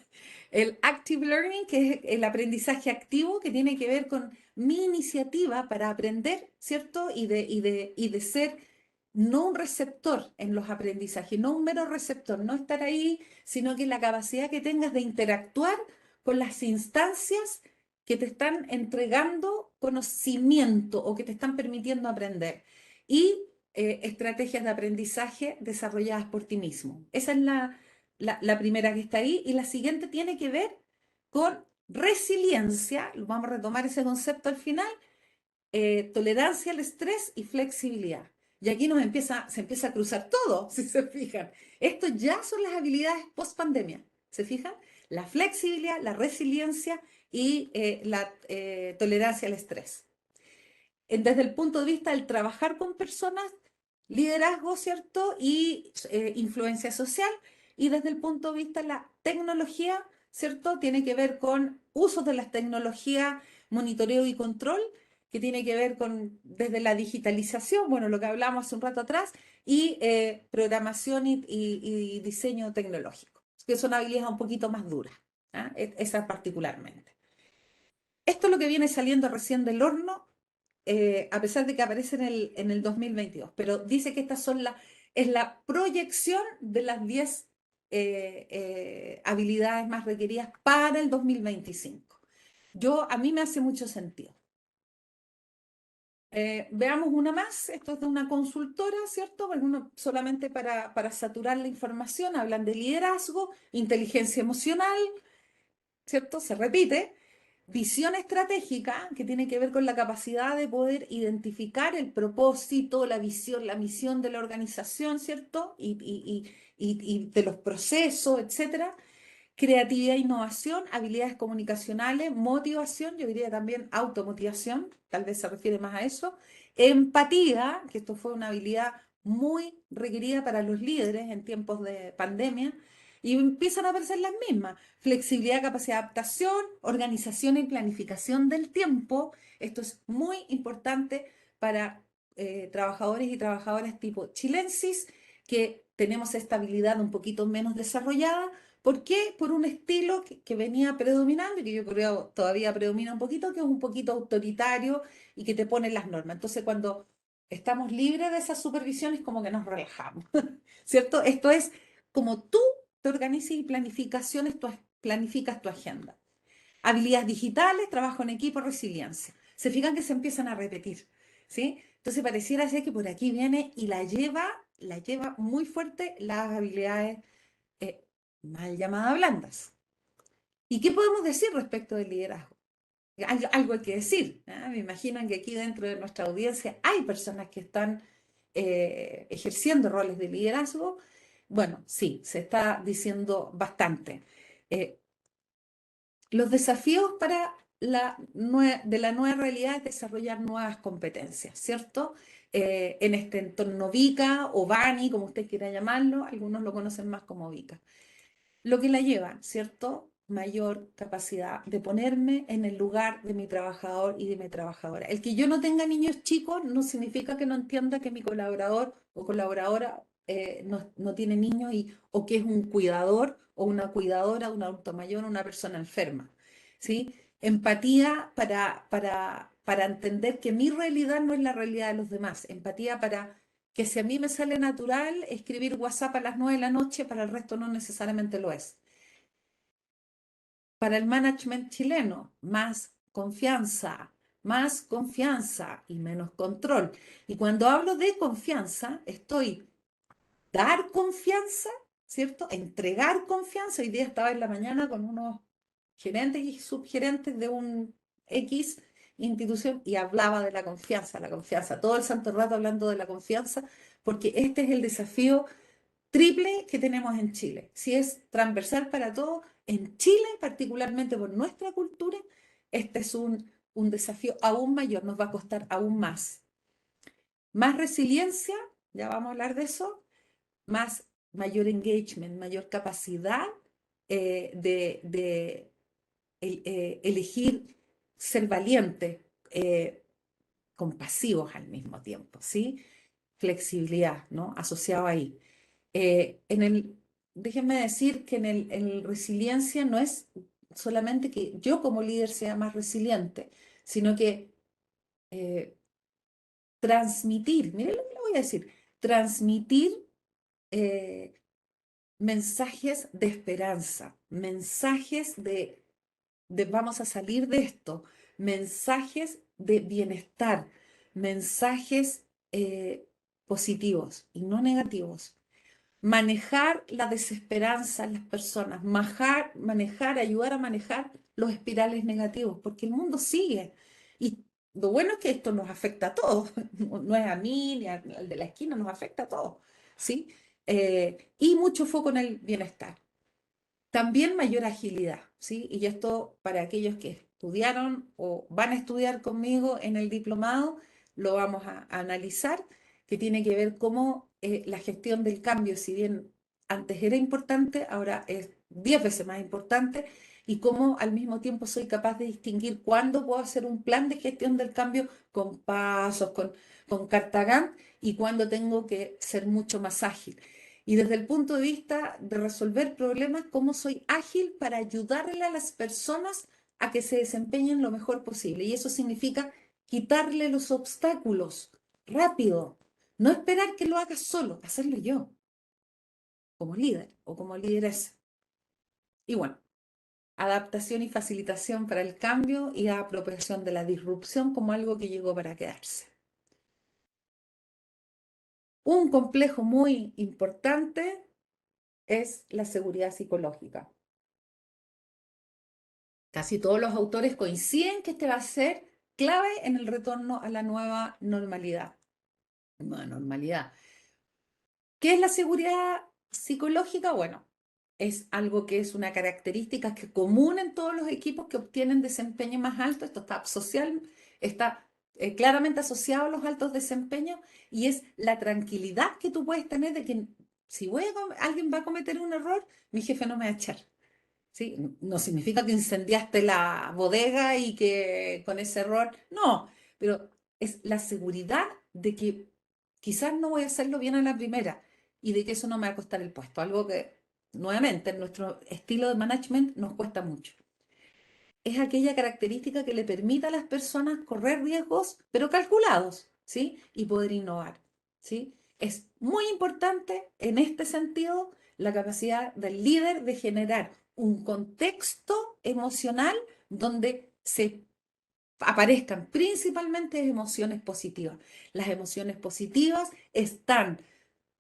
el active learning, que es el aprendizaje activo, que tiene que ver con mi iniciativa para aprender, ¿cierto? Y de ser no un receptor en los aprendizajes, no un mero receptor, no estar ahí, sino que la capacidad que tengas de interactuar con las instancias que te están entregando conocimiento o que te están permitiendo aprender. Y estrategias de aprendizaje desarrolladas por ti mismo. Esa es la primera que está ahí. Y la siguiente tiene que ver con resiliencia, vamos a retomar ese concepto al final, tolerancia al estrés y flexibilidad. Y aquí se empieza a cruzar todo, si se fijan. Esto ya son las habilidades post pandemia, ¿se fijan? La flexibilidad, la resiliencia y la tolerancia al estrés. Desde el punto de vista del trabajar con personas, liderazgo, ¿cierto? Y influencia social. Y desde el punto de vista de la tecnología, ¿cierto? Tiene que ver con usos de las tecnologías, monitoreo y control, que tiene que ver con desde la digitalización, bueno, lo que hablamos hace un rato atrás, y programación y diseño tecnológico, que son habilidades un poquito más duras, ¿ah? Esas particularmente. Esto es lo que viene saliendo recién del horno, a pesar de que aparece en el 2022, pero dice que es la proyección de las 10 habilidades más requeridas para el 2025. A mí me hace mucho sentido. Veamos una más, esto es de una consultora, ¿cierto? Bueno, solamente para saturar la información, hablan de liderazgo, inteligencia emocional, ¿cierto? Se repite. Visión estratégica, que tiene que ver con la capacidad de poder identificar el propósito, la visión, la misión de la organización, ¿cierto? Y de los procesos, etcétera. Creatividad e innovación, habilidades comunicacionales, motivación, yo diría también automotivación, tal vez se refiere más a eso. Empatía, que esto fue una habilidad muy requerida para los líderes en tiempos de pandemia, y empiezan a aparecer las mismas. Flexibilidad, capacidad de adaptación, organización y planificación del tiempo. Esto es muy importante para trabajadores y trabajadoras tipo chilensis, que tenemos esta habilidad un poquito menos desarrollada, ¿Por qué? Por un estilo que venía predominando y que yo creo todavía predomina un poquito, que es un poquito autoritario y que te pone las normas. Entonces, cuando estamos libres de esas supervisiones, como que nos relajamos, ¿cierto? Esto es como tú te organizas y planificas tu agenda. Habilidades digitales, trabajo en equipo, resiliencia. Se fijan que se empiezan a repetir, ¿sí? Entonces pareciera ser que por aquí viene y la lleva muy fuerte las habilidades eh, mal llamadas blandas. ¿Y qué podemos decir respecto del liderazgo? Algo hay que decir. ¿Ah? Me imagino que aquí dentro de nuestra audiencia hay personas que están ejerciendo roles de liderazgo. Bueno, sí, se está diciendo bastante. Eh, los desafíos para de la nueva realidad es desarrollar nuevas competencias, ¿cierto? En este entorno VICA o BANI, como usted quiera llamarlo, algunos lo conocen más como VICA. Lo que la lleva, ¿cierto? Mayor capacidad de ponerme en el lugar de mi trabajador y de mi trabajadora. El que yo no tenga niños chicos no significa que no entienda que mi colaborador o colaboradora no tiene niños o que es un cuidador o una cuidadora, un adulto mayor o una persona enferma. ¿Sí? Empatía para entender que mi realidad no es la realidad de los demás. Empatía para que si a mí me sale natural escribir WhatsApp a las 9 de la noche, para el resto no necesariamente lo es. Para el management chileno, más confianza y menos control. Y cuando hablo de confianza, estoy dar confianza, ¿cierto? Entregar confianza. Hoy día estaba en la mañana con unos gerentes y subgerentes de un X institución y hablaba de la confianza, todo el santo rato hablando de la confianza, porque este es el desafío triple que tenemos en Chile. Si es transversal para todos, en Chile, particularmente por nuestra cultura, este es un desafío aún mayor, nos va a costar aún más. Más resiliencia, ya vamos a hablar de eso, mayor engagement, mayor capacidad de elegir ser valiente, compasivos al mismo tiempo, ¿sí? Flexibilidad, ¿no? Asociado ahí. En el, déjenme decir que en el resiliencia no es solamente que yo como líder sea más resiliente, sino que eh, transmitir, miren lo que le voy a decir, transmitir eh, mensajes de esperanza, mensajes de vamos a salir de esto, mensajes de bienestar, mensajes positivos y no negativos. Manejar la desesperanza en las personas, ayudar a manejar los espirales negativos, porque el mundo sigue. Y lo bueno es que esto nos afecta a todos, no es a mí ni al de la esquina, nos afecta a todos, ¿sí? Y mucho foco en el bienestar. También mayor agilidad, ¿sí? Y esto para aquellos que estudiaron o van a estudiar conmigo en el diplomado, lo vamos a analizar, que tiene que ver cómo la gestión del cambio, si bien antes era importante, ahora es 10 veces más importante, y cómo al mismo tiempo soy capaz de distinguir cuándo puedo hacer un plan de gestión del cambio con pasos, con carta Gantt, y cuándo tengo que ser mucho más ágil. Y desde el punto de vista de resolver problemas, cómo soy ágil para ayudarle a las personas a que se desempeñen lo mejor posible. Y eso significa quitarle los obstáculos rápido. No esperar que lo hagas solo, hacerlo yo, como líder o como lideresa. Y bueno, adaptación y facilitación para el cambio y apropiación de la disrupción como algo que llegó para quedarse. Un complejo muy importante es la seguridad psicológica. Casi todos los autores coinciden que este va a ser clave en el retorno a la nueva normalidad. Nueva normalidad. ¿Qué es la seguridad psicológica? Bueno, es algo que es una característica que común en todos los equipos que obtienen desempeño más alto. Esto está claramente asociado a los altos desempeños y es la tranquilidad que tú puedes tener de que si alguien va a cometer un error, mi jefe no me va a echar. ¿Sí? No significa que incendiaste la bodega y que con ese error, no, pero es la seguridad de que quizás no voy a hacerlo bien a la primera y de que eso no me va a costar el puesto, algo que nuevamente, en nuestro estilo de management nos cuesta mucho. Es aquella característica que le permite a las personas correr riesgos, pero calculados, ¿sí? Y poder innovar, ¿sí? Es muy importante en este sentido la capacidad del líder de generar un contexto emocional donde se aparezcan principalmente emociones positivas. Las emociones positivas están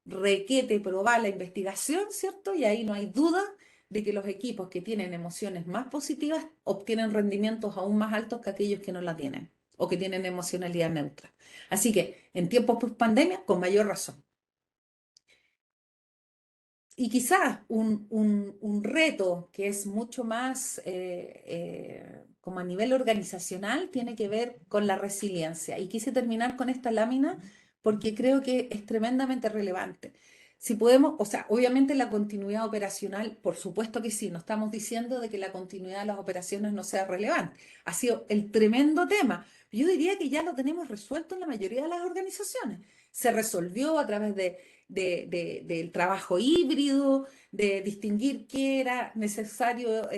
requete probar la investigación, ¿cierto? Y ahí no hay duda de que los equipos que tienen emociones más positivas obtienen rendimientos aún más altos que aquellos que no la tienen o que tienen emocionalidad neutra. Así que en tiempos post pandemia, con mayor razón. Y quizás un reto que es mucho más como a nivel organizacional tiene que ver con la resiliencia. Y quise terminar con esta lámina porque creo que es tremendamente relevante. Si podemos, o sea, obviamente la continuidad operacional, por supuesto que sí, no estamos diciendo de que la continuidad de las operaciones no sea relevante. Ha sido el tremendo tema. Yo diría que ya lo tenemos resuelto en la mayoría de las organizaciones. Se resolvió a través del trabajo híbrido, de distinguir qué era necesario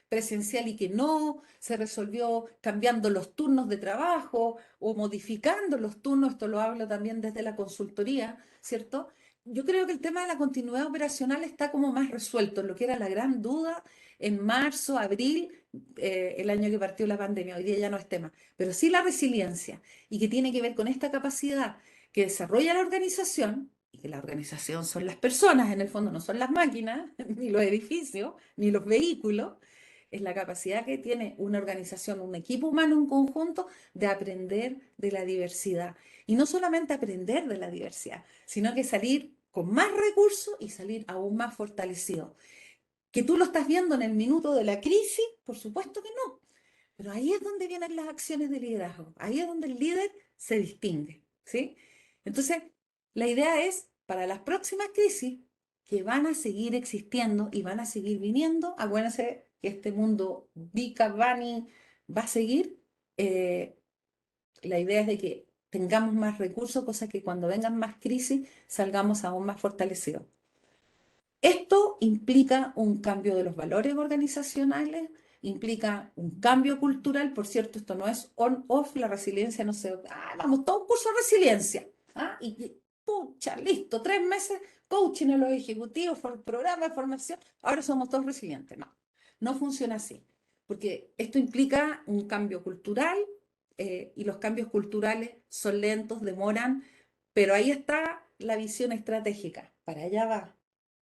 presencial y qué no, se resolvió cambiando los turnos de trabajo o modificando los turnos, esto lo hablo también desde la consultoría, ¿cierto? Yo creo que el tema de la continuidad operacional está como más resuelto, lo que era la gran duda en marzo, abril, el año que partió la pandemia, hoy día ya no es tema, pero sí la resiliencia y que tiene que ver con esta capacidad que desarrolla la organización, y que la organización son las personas, en el fondo no son las máquinas, ni los edificios, ni los vehículos, es la capacidad que tiene una organización, un equipo humano, un conjunto, de aprender de la diversidad. Y no solamente aprender de la diversidad, sino que salir con más recursos y salir aún más fortalecido. ¿Que tú lo estás viendo en el minuto de la crisis? Por supuesto que no. Pero ahí es donde vienen las acciones de liderazgo. Ahí es donde el líder se distingue, ¿sí? Entonces, la idea es, para las próximas crisis, que van a seguir existiendo y van a seguir viniendo, acuérdense que este mundo Vika, Bani, va a seguir. eh, la idea es de que tengamos más recursos, cosa que cuando vengan más crisis salgamos aún más fortalecidos. Esto implica un cambio de los valores organizacionales, implica un cambio cultural. Por cierto, esto no es on-off, la resiliencia no se... vamos, todo un curso de resiliencia. Pucha, listo, 3 meses, coaching a los ejecutivos, programa de formación, ahora somos todos resilientes. No, no funciona así, porque esto implica un cambio cultural y los cambios culturales son lentos, demoran, pero ahí está la visión estratégica, para allá va.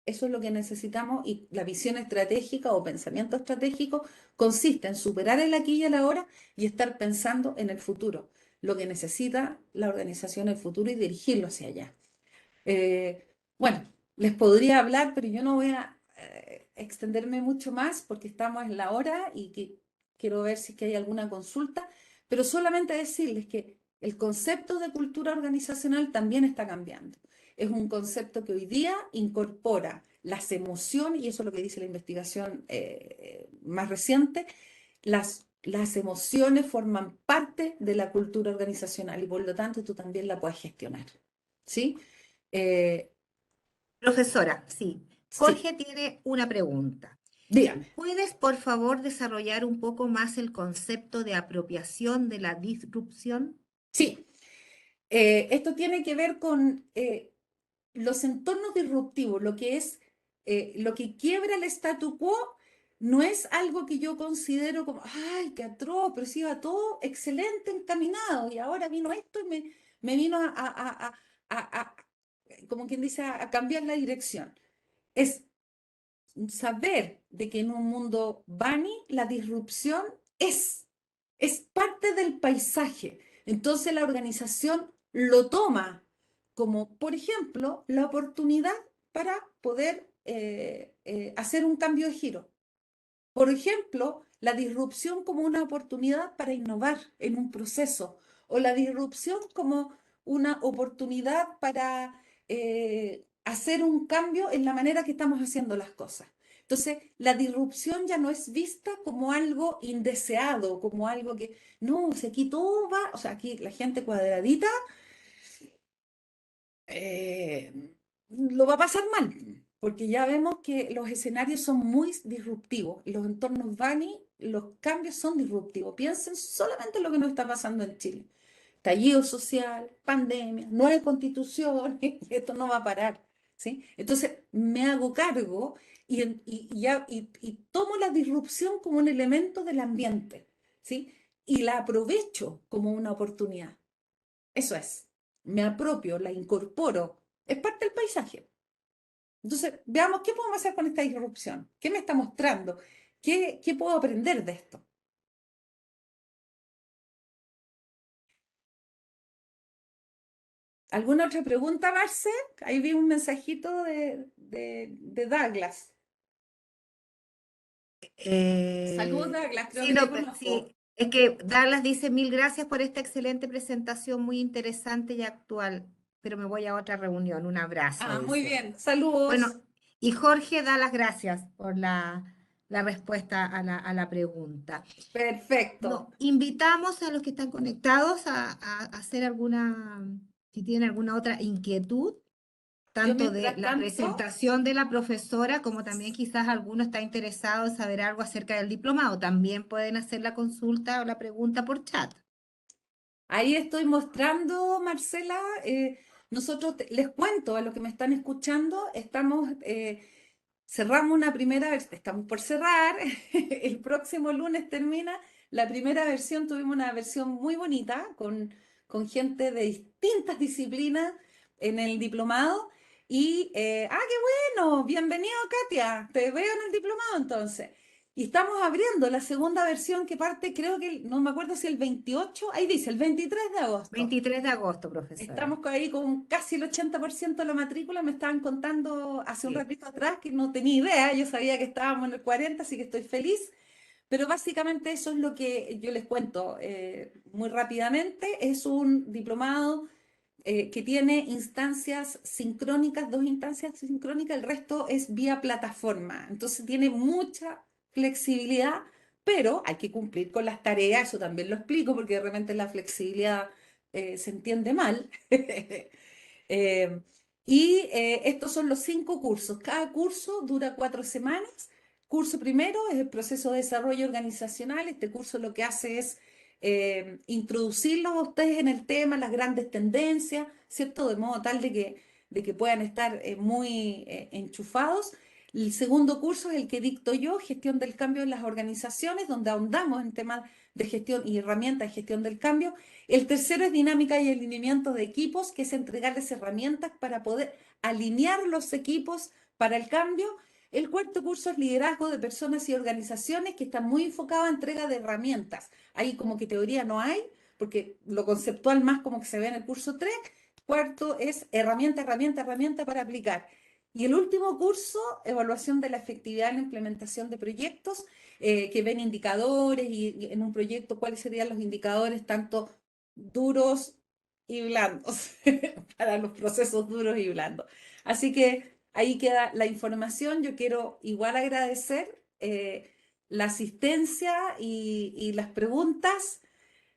Eso es lo que necesitamos y la visión estratégica o pensamiento estratégico consiste en superar el aquí y el ahora y estar pensando en el futuro, lo que necesita la organización en el futuro y dirigirlo hacia allá. Eh, bueno, les podría hablar, pero yo no voy a extenderme mucho más porque estamos en la hora y que quiero ver si es que hay alguna consulta, pero solamente decirles que el concepto de cultura organizacional también está cambiando. Es un concepto que hoy día incorpora las emociones, y eso es lo que dice la investigación más reciente, las emociones forman parte de la cultura organizacional y por lo tanto tú también la puedes gestionar. ¿Sí? Eh, Profesora, sí. sí, Jorge tiene una pregunta. dígame. ¿Puedes, por favor, desarrollar un poco más el concepto de apropiación de la disrupción? Sí, esto tiene que ver con los entornos disruptivos, lo que es, lo que quiebra el statu quo, no es algo que yo considero como, ay, qué atroz, pero sí iba todo excelente encaminado y ahora vino esto y me vino como quien dice, a cambiar la dirección. Es saber de que en un mundo Bunny la disrupción es parte del paisaje. Entonces la organización lo toma como, por ejemplo, la oportunidad para poder hacer un cambio de giro. Por ejemplo, la disrupción como una oportunidad para innovar en un proceso o la disrupción como una oportunidad para hacer un cambio en la manera que estamos haciendo las cosas. Entonces, la disrupción ya no es vista como algo indeseado, como algo que, no, si aquí todo va, o sea, aquí la gente cuadradita lo va a pasar mal. porque ya vemos que los escenarios son muy disruptivos, los entornos Bani, los cambios son disruptivos. Piensen solamente en lo que nos está pasando en Chile. Estallido social, pandemia, nueva constitución, y esto no va a parar, ¿sí? Entonces me hago cargo y tomo la disrupción como un elemento del ambiente, ¿sí? Y la aprovecho como una oportunidad. Eso es, me apropio, la incorporo, es parte del paisaje. Entonces, veamos qué podemos hacer con esta disrupción, qué me está mostrando, qué puedo aprender de esto. ¿Alguna otra pregunta, Marce? Ahí vi un mensajito de Douglas. Saludos, Douglas, creo Sí, que te no, conozco. sí, es que Douglas dice mil gracias por esta excelente presentación, muy interesante y actual, pero me voy a otra reunión. Un abrazo, Ah, muy dice. bien, saludos. Bueno, y Jorge da las gracias por la respuesta a la pregunta. Perfecto. No, invitamos a los que están conectados a hacer alguna, si tienen alguna otra inquietud, Yo tanto de mientras la tanto, presentación de la profesora como también quizás alguno está interesado en saber algo acerca del diplomado. También pueden hacer la consulta o la pregunta por chat. ahí estoy mostrando, Marcela, nosotros les cuento a los que me están escuchando, cerramos una primera versión, estamos por cerrar, el próximo lunes termina la primera versión, tuvimos una versión muy bonita con gente de distintas disciplinas en el diplomado qué bueno, bienvenido Katia, te veo en el diplomado entonces. Y estamos abriendo la segunda versión que parte, creo que, no me acuerdo si el 28, ahí dice, el 23 de agosto. 23 de agosto, profesora. Estamos ahí con casi el 80% de la matrícula. Me estaban contando hace un Sí. ratito atrás que no tenía idea. Yo sabía que estábamos en el 40, así que estoy feliz. Pero básicamente eso es lo que yo les cuento muy rápidamente. Es un diplomado que tiene instancias sincrónicas, dos instancias sincrónicas, el resto es vía plataforma. Entonces tiene mucha flexibilidad, pero hay que cumplir con las tareas, eso también lo explico, porque de repente la flexibilidad se entiende mal. Eh, Estos son los 5 cursos. Cada curso dura 4 semanas. Curso primero es el proceso de desarrollo organizacional. Este curso lo que hace es introducirlos a ustedes en el tema, las grandes tendencias, ¿cierto? De modo tal de que puedan estar muy enchufados. El segundo curso es el que dicto yo, gestión del cambio en las organizaciones, donde ahondamos en temas de gestión y herramientas de gestión del cambio. El tercero es dinámica y alineamiento de equipos, que es entregarles herramientas para poder alinear los equipos para el cambio. El cuarto curso es liderazgo de personas y organizaciones, que está muy enfocado a entrega de herramientas. Ahí como que teoría no hay, porque lo conceptual más como que se ve en el curso 3. Cuarto es herramienta, herramienta, herramienta para aplicar. Y el último curso, evaluación de la efectividad en la implementación de proyectos, que ven indicadores y en un proyecto cuáles serían los indicadores tanto duros y blandos para los procesos duros y blandos. Así que ahí queda la información. Yo quiero igual agradecer la asistencia y las preguntas.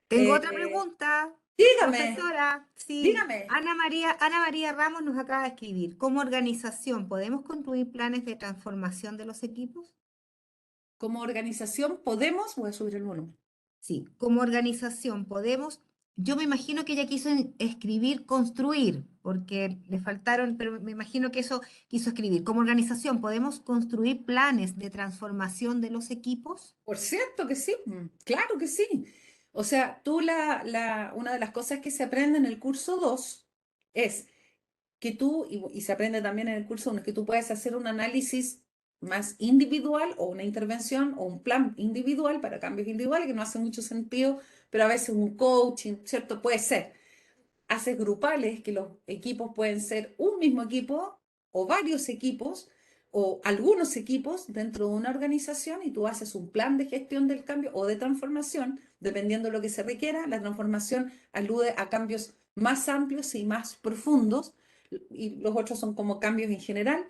Tengo otra Eh, pregunta, dígame, profesora. Sí, dígame. Ana María Ramos nos acaba de escribir. ¿Como organización podemos construir planes de transformación de los equipos? Como organización podemos, voy a subir el volumen. Sí, como organización podemos, yo me imagino que ella quiso escribir construir, porque le faltaron, pero me imagino que eso quiso escribir. Como organización, ¿podemos construir planes de transformación de los equipos? Por cierto que sí, claro que sí. O sea, una de las cosas que se aprende en el curso 2 es que y se aprende también en el curso 1, es que tú puedes hacer un análisis más individual o una intervención o un plan individual para cambios individuales, que no hace mucho sentido, pero a veces un coaching, ¿cierto? Puede ser. Haces grupales, que los equipos pueden ser un mismo equipo o varios equipos o algunos equipos dentro de una organización, y tú haces un plan de gestión del cambio o de transformación, dependiendo de lo que se requiera. La transformación alude a cambios más amplios y más profundos, y los otros son como cambios en general.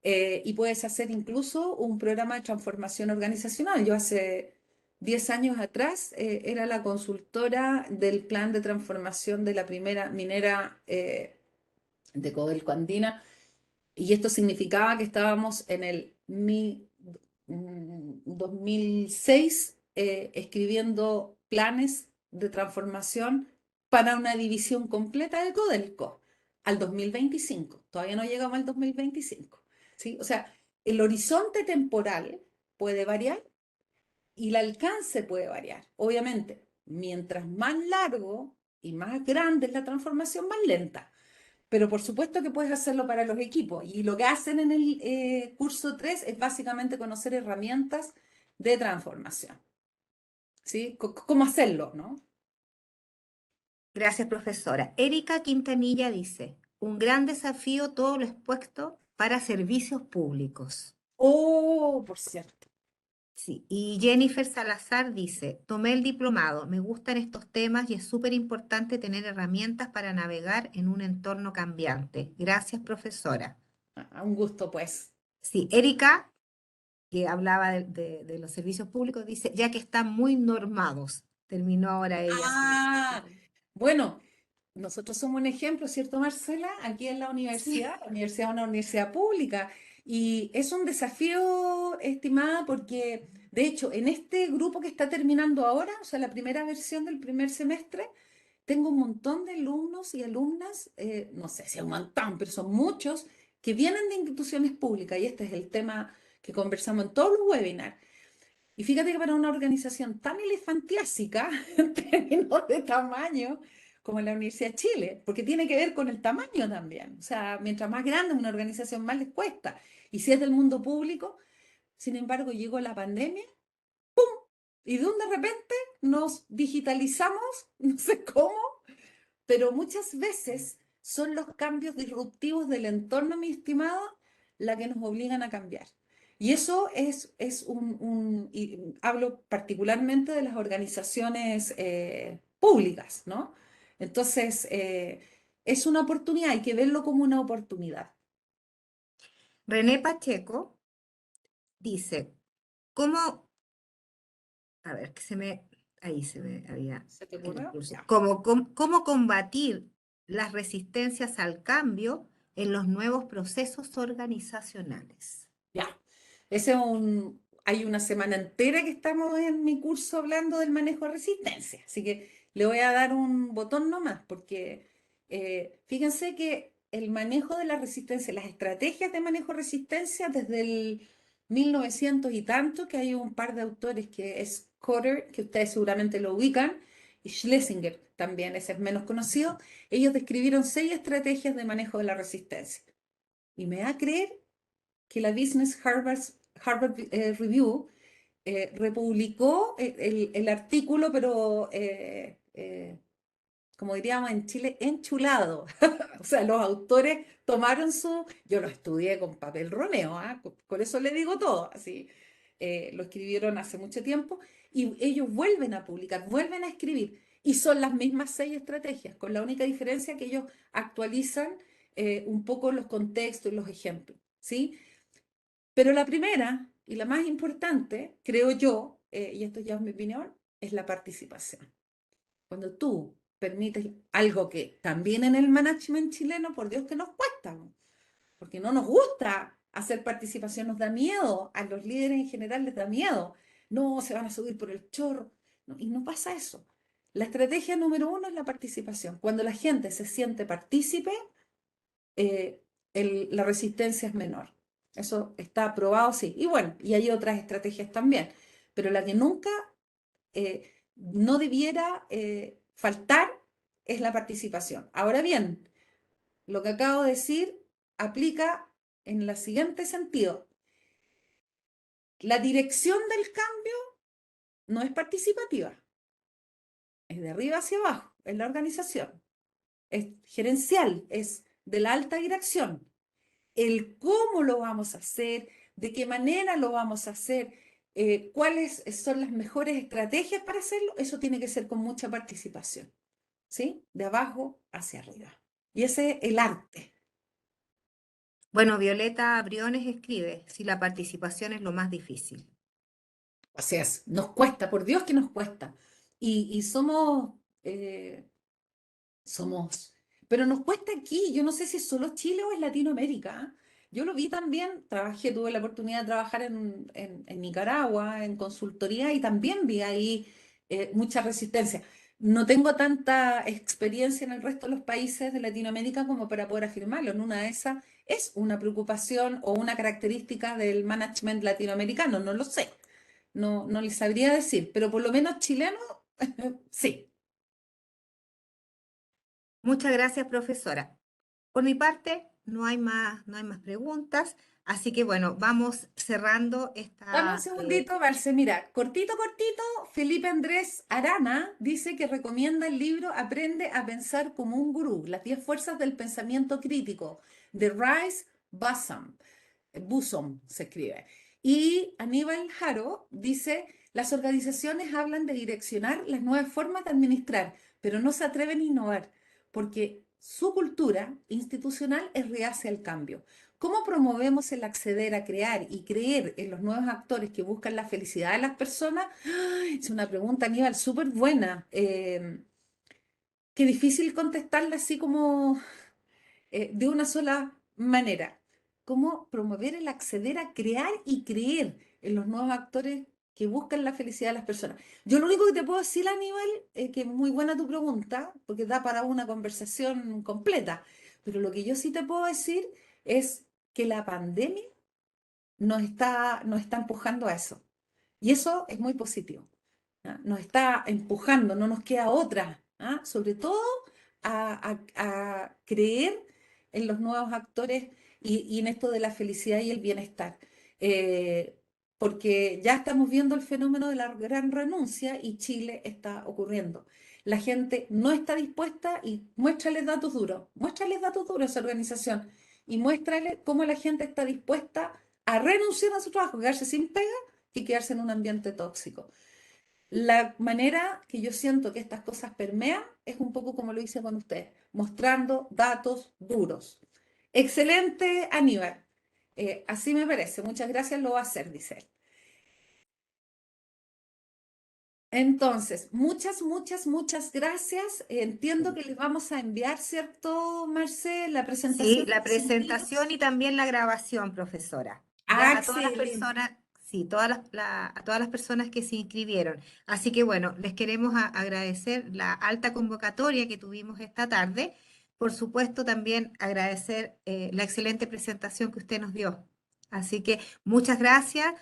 Y puedes hacer incluso un programa de transformación organizacional. Yo hace 10 años atrás era la consultora del plan de transformación de la primera minera de Codelco Andina, Y esto significaba que estábamos en el 2006 escribiendo planes de transformación para una división completa de Codelco al 2025. Todavía no llegamos al 2025. ¿Sí? O sea, el horizonte temporal puede variar y el alcance puede variar. Obviamente, mientras más largo y más grande es la transformación, más lenta. Pero por supuesto que puedes hacerlo para los equipos. Y lo que hacen en el curso 3 es básicamente conocer herramientas de transformación. ¿Sí? ¿Cómo hacerlo, no? Gracias, profesora. Erika Quintanilla dice, un gran desafío todo lo expuesto para servicios públicos. Oh, por cierto. Sí, y Jennifer Salazar dice, tomé el diplomado, me gustan estos temas y es súper importante tener herramientas para navegar en un entorno cambiante. Gracias, profesora. Un gusto, pues. Sí, Erika, que hablaba de los servicios públicos, dice, ya que están muy normados. Terminó ahora ella Ah, bueno, nosotros somos un ejemplo, ¿cierto, Marcela? Aquí en Sí. la universidad es una universidad pública y es un desafío, estimada, porque de hecho en este grupo que está terminando ahora, o sea, la primera versión del primer semestre, tengo un montón de alumnos y alumnas, no sé si un montón, pero son muchos, que vienen de instituciones públicas y este es el tema que conversamos en todos los webinars. Y fíjate que para una organización tan elefantiásica en términos de tamaño como la Universidad de Chile, porque tiene que ver con el tamaño también. O sea, mientras más grande una organización, más les cuesta. Y si es del mundo público, sin embargo, llegó la pandemia y de un de repente nos digitalizamos, no sé cómo, pero muchas veces son los cambios disruptivos del entorno, mi estimado, la que nos obligan a cambiar. Y eso es y hablo particularmente de las organizaciones públicas, ¿no? Entonces, es una oportunidad, hay que verlo como una oportunidad. René Pacheco dice, ¿cómo, a ver, que se me, ahí se me había ¿Se te el ocurrió? curso, Ya. cómo combatir las resistencias al cambio en los nuevos procesos organizacionales? Ya. Hay una semana entera que estamos en mi curso hablando del manejo de resistencia, así que le voy a dar un botón nomás, porque fíjense que el manejo de la resistencia, las estrategias de manejo de resistencia desde el 1900 y tanto, que hay un par de autores que es Cotter, que ustedes seguramente lo ubican, y Schlesinger también, ese es menos conocido, ellos describieron 6 estrategias de manejo de la resistencia. Y me va a creer que la Business Harvard Review republicó el artículo, pero como diríamos en Chile, enchulado. O sea, los autores tomaron yo lo estudié con papel romeo, ¿ah? Por eso le digo todo, así, lo escribieron hace mucho tiempo y ellos vuelven a publicar, vuelven a escribir y son las mismas 6 estrategias, con la única diferencia que ellos actualizan un poco los contextos y los ejemplos, ¿sí? Pero la primera y la más importante, creo yo, y esto ya es mi opinión, es la participación. Cuando tú permites algo que también en el management chileno, por Dios que nos cuesta, porque no nos gusta hacer participación, nos da miedo, a los líderes en general les da miedo, no, se van a subir por el chorro, no, y no pasa eso. La estrategia número uno es la participación. Cuando la gente se siente partícipe, eh, la resistencia es menor. Eso está probado, sí. Y bueno, y hay otras estrategias también, pero la que nunca no debiera faltar es la participación. Ahora bien, lo que acabo de decir aplica en el siguiente sentido. La dirección del cambio no es participativa, es de arriba hacia abajo, en la organización, es gerencial, es de la alta dirección. El cómo lo vamos a hacer, de qué manera lo vamos a hacer, cuáles son las mejores estrategias para hacerlo, eso tiene que ser con mucha participación, ¿sí? De abajo hacia arriba. Y ese es el arte. Bueno, Violeta Briones escribe, si la participación es lo más difícil. O sea, nos cuesta, por Dios que nos cuesta. Y eh, somos, pero nos cuesta aquí, yo no sé si es solo Chile o es Latinoamérica, ¿ah? Yo lo vi también, trabajé, tuve la oportunidad de trabajar en Nicaragua, en consultoría, y también vi ahí mucha resistencia. No tengo tanta experiencia en el resto de los países de Latinoamérica como para poder afirmarlo. En una de esas es una preocupación o una característica del management latinoamericano, no lo sé. No, no les sabría decir, pero por lo menos chileno, sí. Muchas gracias, profesora. Por mi parte, no hay más preguntas, así que bueno, vamos cerrando Dame un esta... segundito, Marce. Mira, cortito, cortito, Felipe Andrés Arana dice que recomienda el libro Aprende a pensar como un gurú, las 10 fuerzas del pensamiento crítico, de Rice Busom se escribe. Y Aníbal Jaro dice, las organizaciones hablan de direccionar las nuevas formas de administrar, pero no se atreven a innovar, porque su cultura institucional es reacia al cambio. ¿Cómo promovemos el acceder a crear y creer en los nuevos actores que buscan la felicidad de las personas? ¡Ay! Es una pregunta, Aníbal, súper buena. Qué difícil contestarla así como de una sola manera. ¿Cómo promover el acceder a crear y creer en los nuevos actores que buscan la felicidad de las personas? Yo lo único que te puedo decir, Aníbal, es que es muy buena tu pregunta, porque da para una conversación completa, pero lo que yo sí te puedo decir es que la pandemia nos está empujando a eso. Y eso es muy positivo. ¿Ah? Nos está empujando, no nos queda otra, ¿ah? Sobre todo a creer en los nuevos actores y en esto de la felicidad y el bienestar. Eh, Porque ya estamos viendo el fenómeno de la gran renuncia y Chile está ocurriendo. La gente no está dispuesta y muéstrales datos duros a esa organización y muéstrale cómo la gente está dispuesta a renunciar a su trabajo, quedarse sin pega y quedarse en un ambiente tóxico. La manera que yo siento que estas cosas permean es un poco como lo hice con usted, mostrando datos duros. Excelente, Aníbal. Así me parece. Muchas gracias, lo va a hacer, dice él. Entonces, muchas gracias. Entiendo que les vamos a enviar, ¿cierto, Marcel, la Sí, presentación de la los presentación y sentidos? también la grabación, profesora. Ah, Ya a todas las excelente. personas, sí, a todas las personas que se inscribieron. Así que bueno, les queremos agradecer la alta convocatoria que tuvimos esta tarde. Por supuesto, también agradecer la excelente presentación que usted nos dio. Así que muchas gracias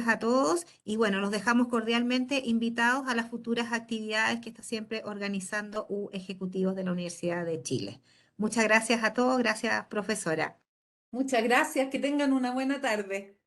a todos y bueno, los dejamos cordialmente invitados a las futuras actividades que está siempre organizando Ejecutivos de la Universidad de Chile. Muchas gracias a todos, gracias profesora. Muchas gracias. Que tengan una buena tarde.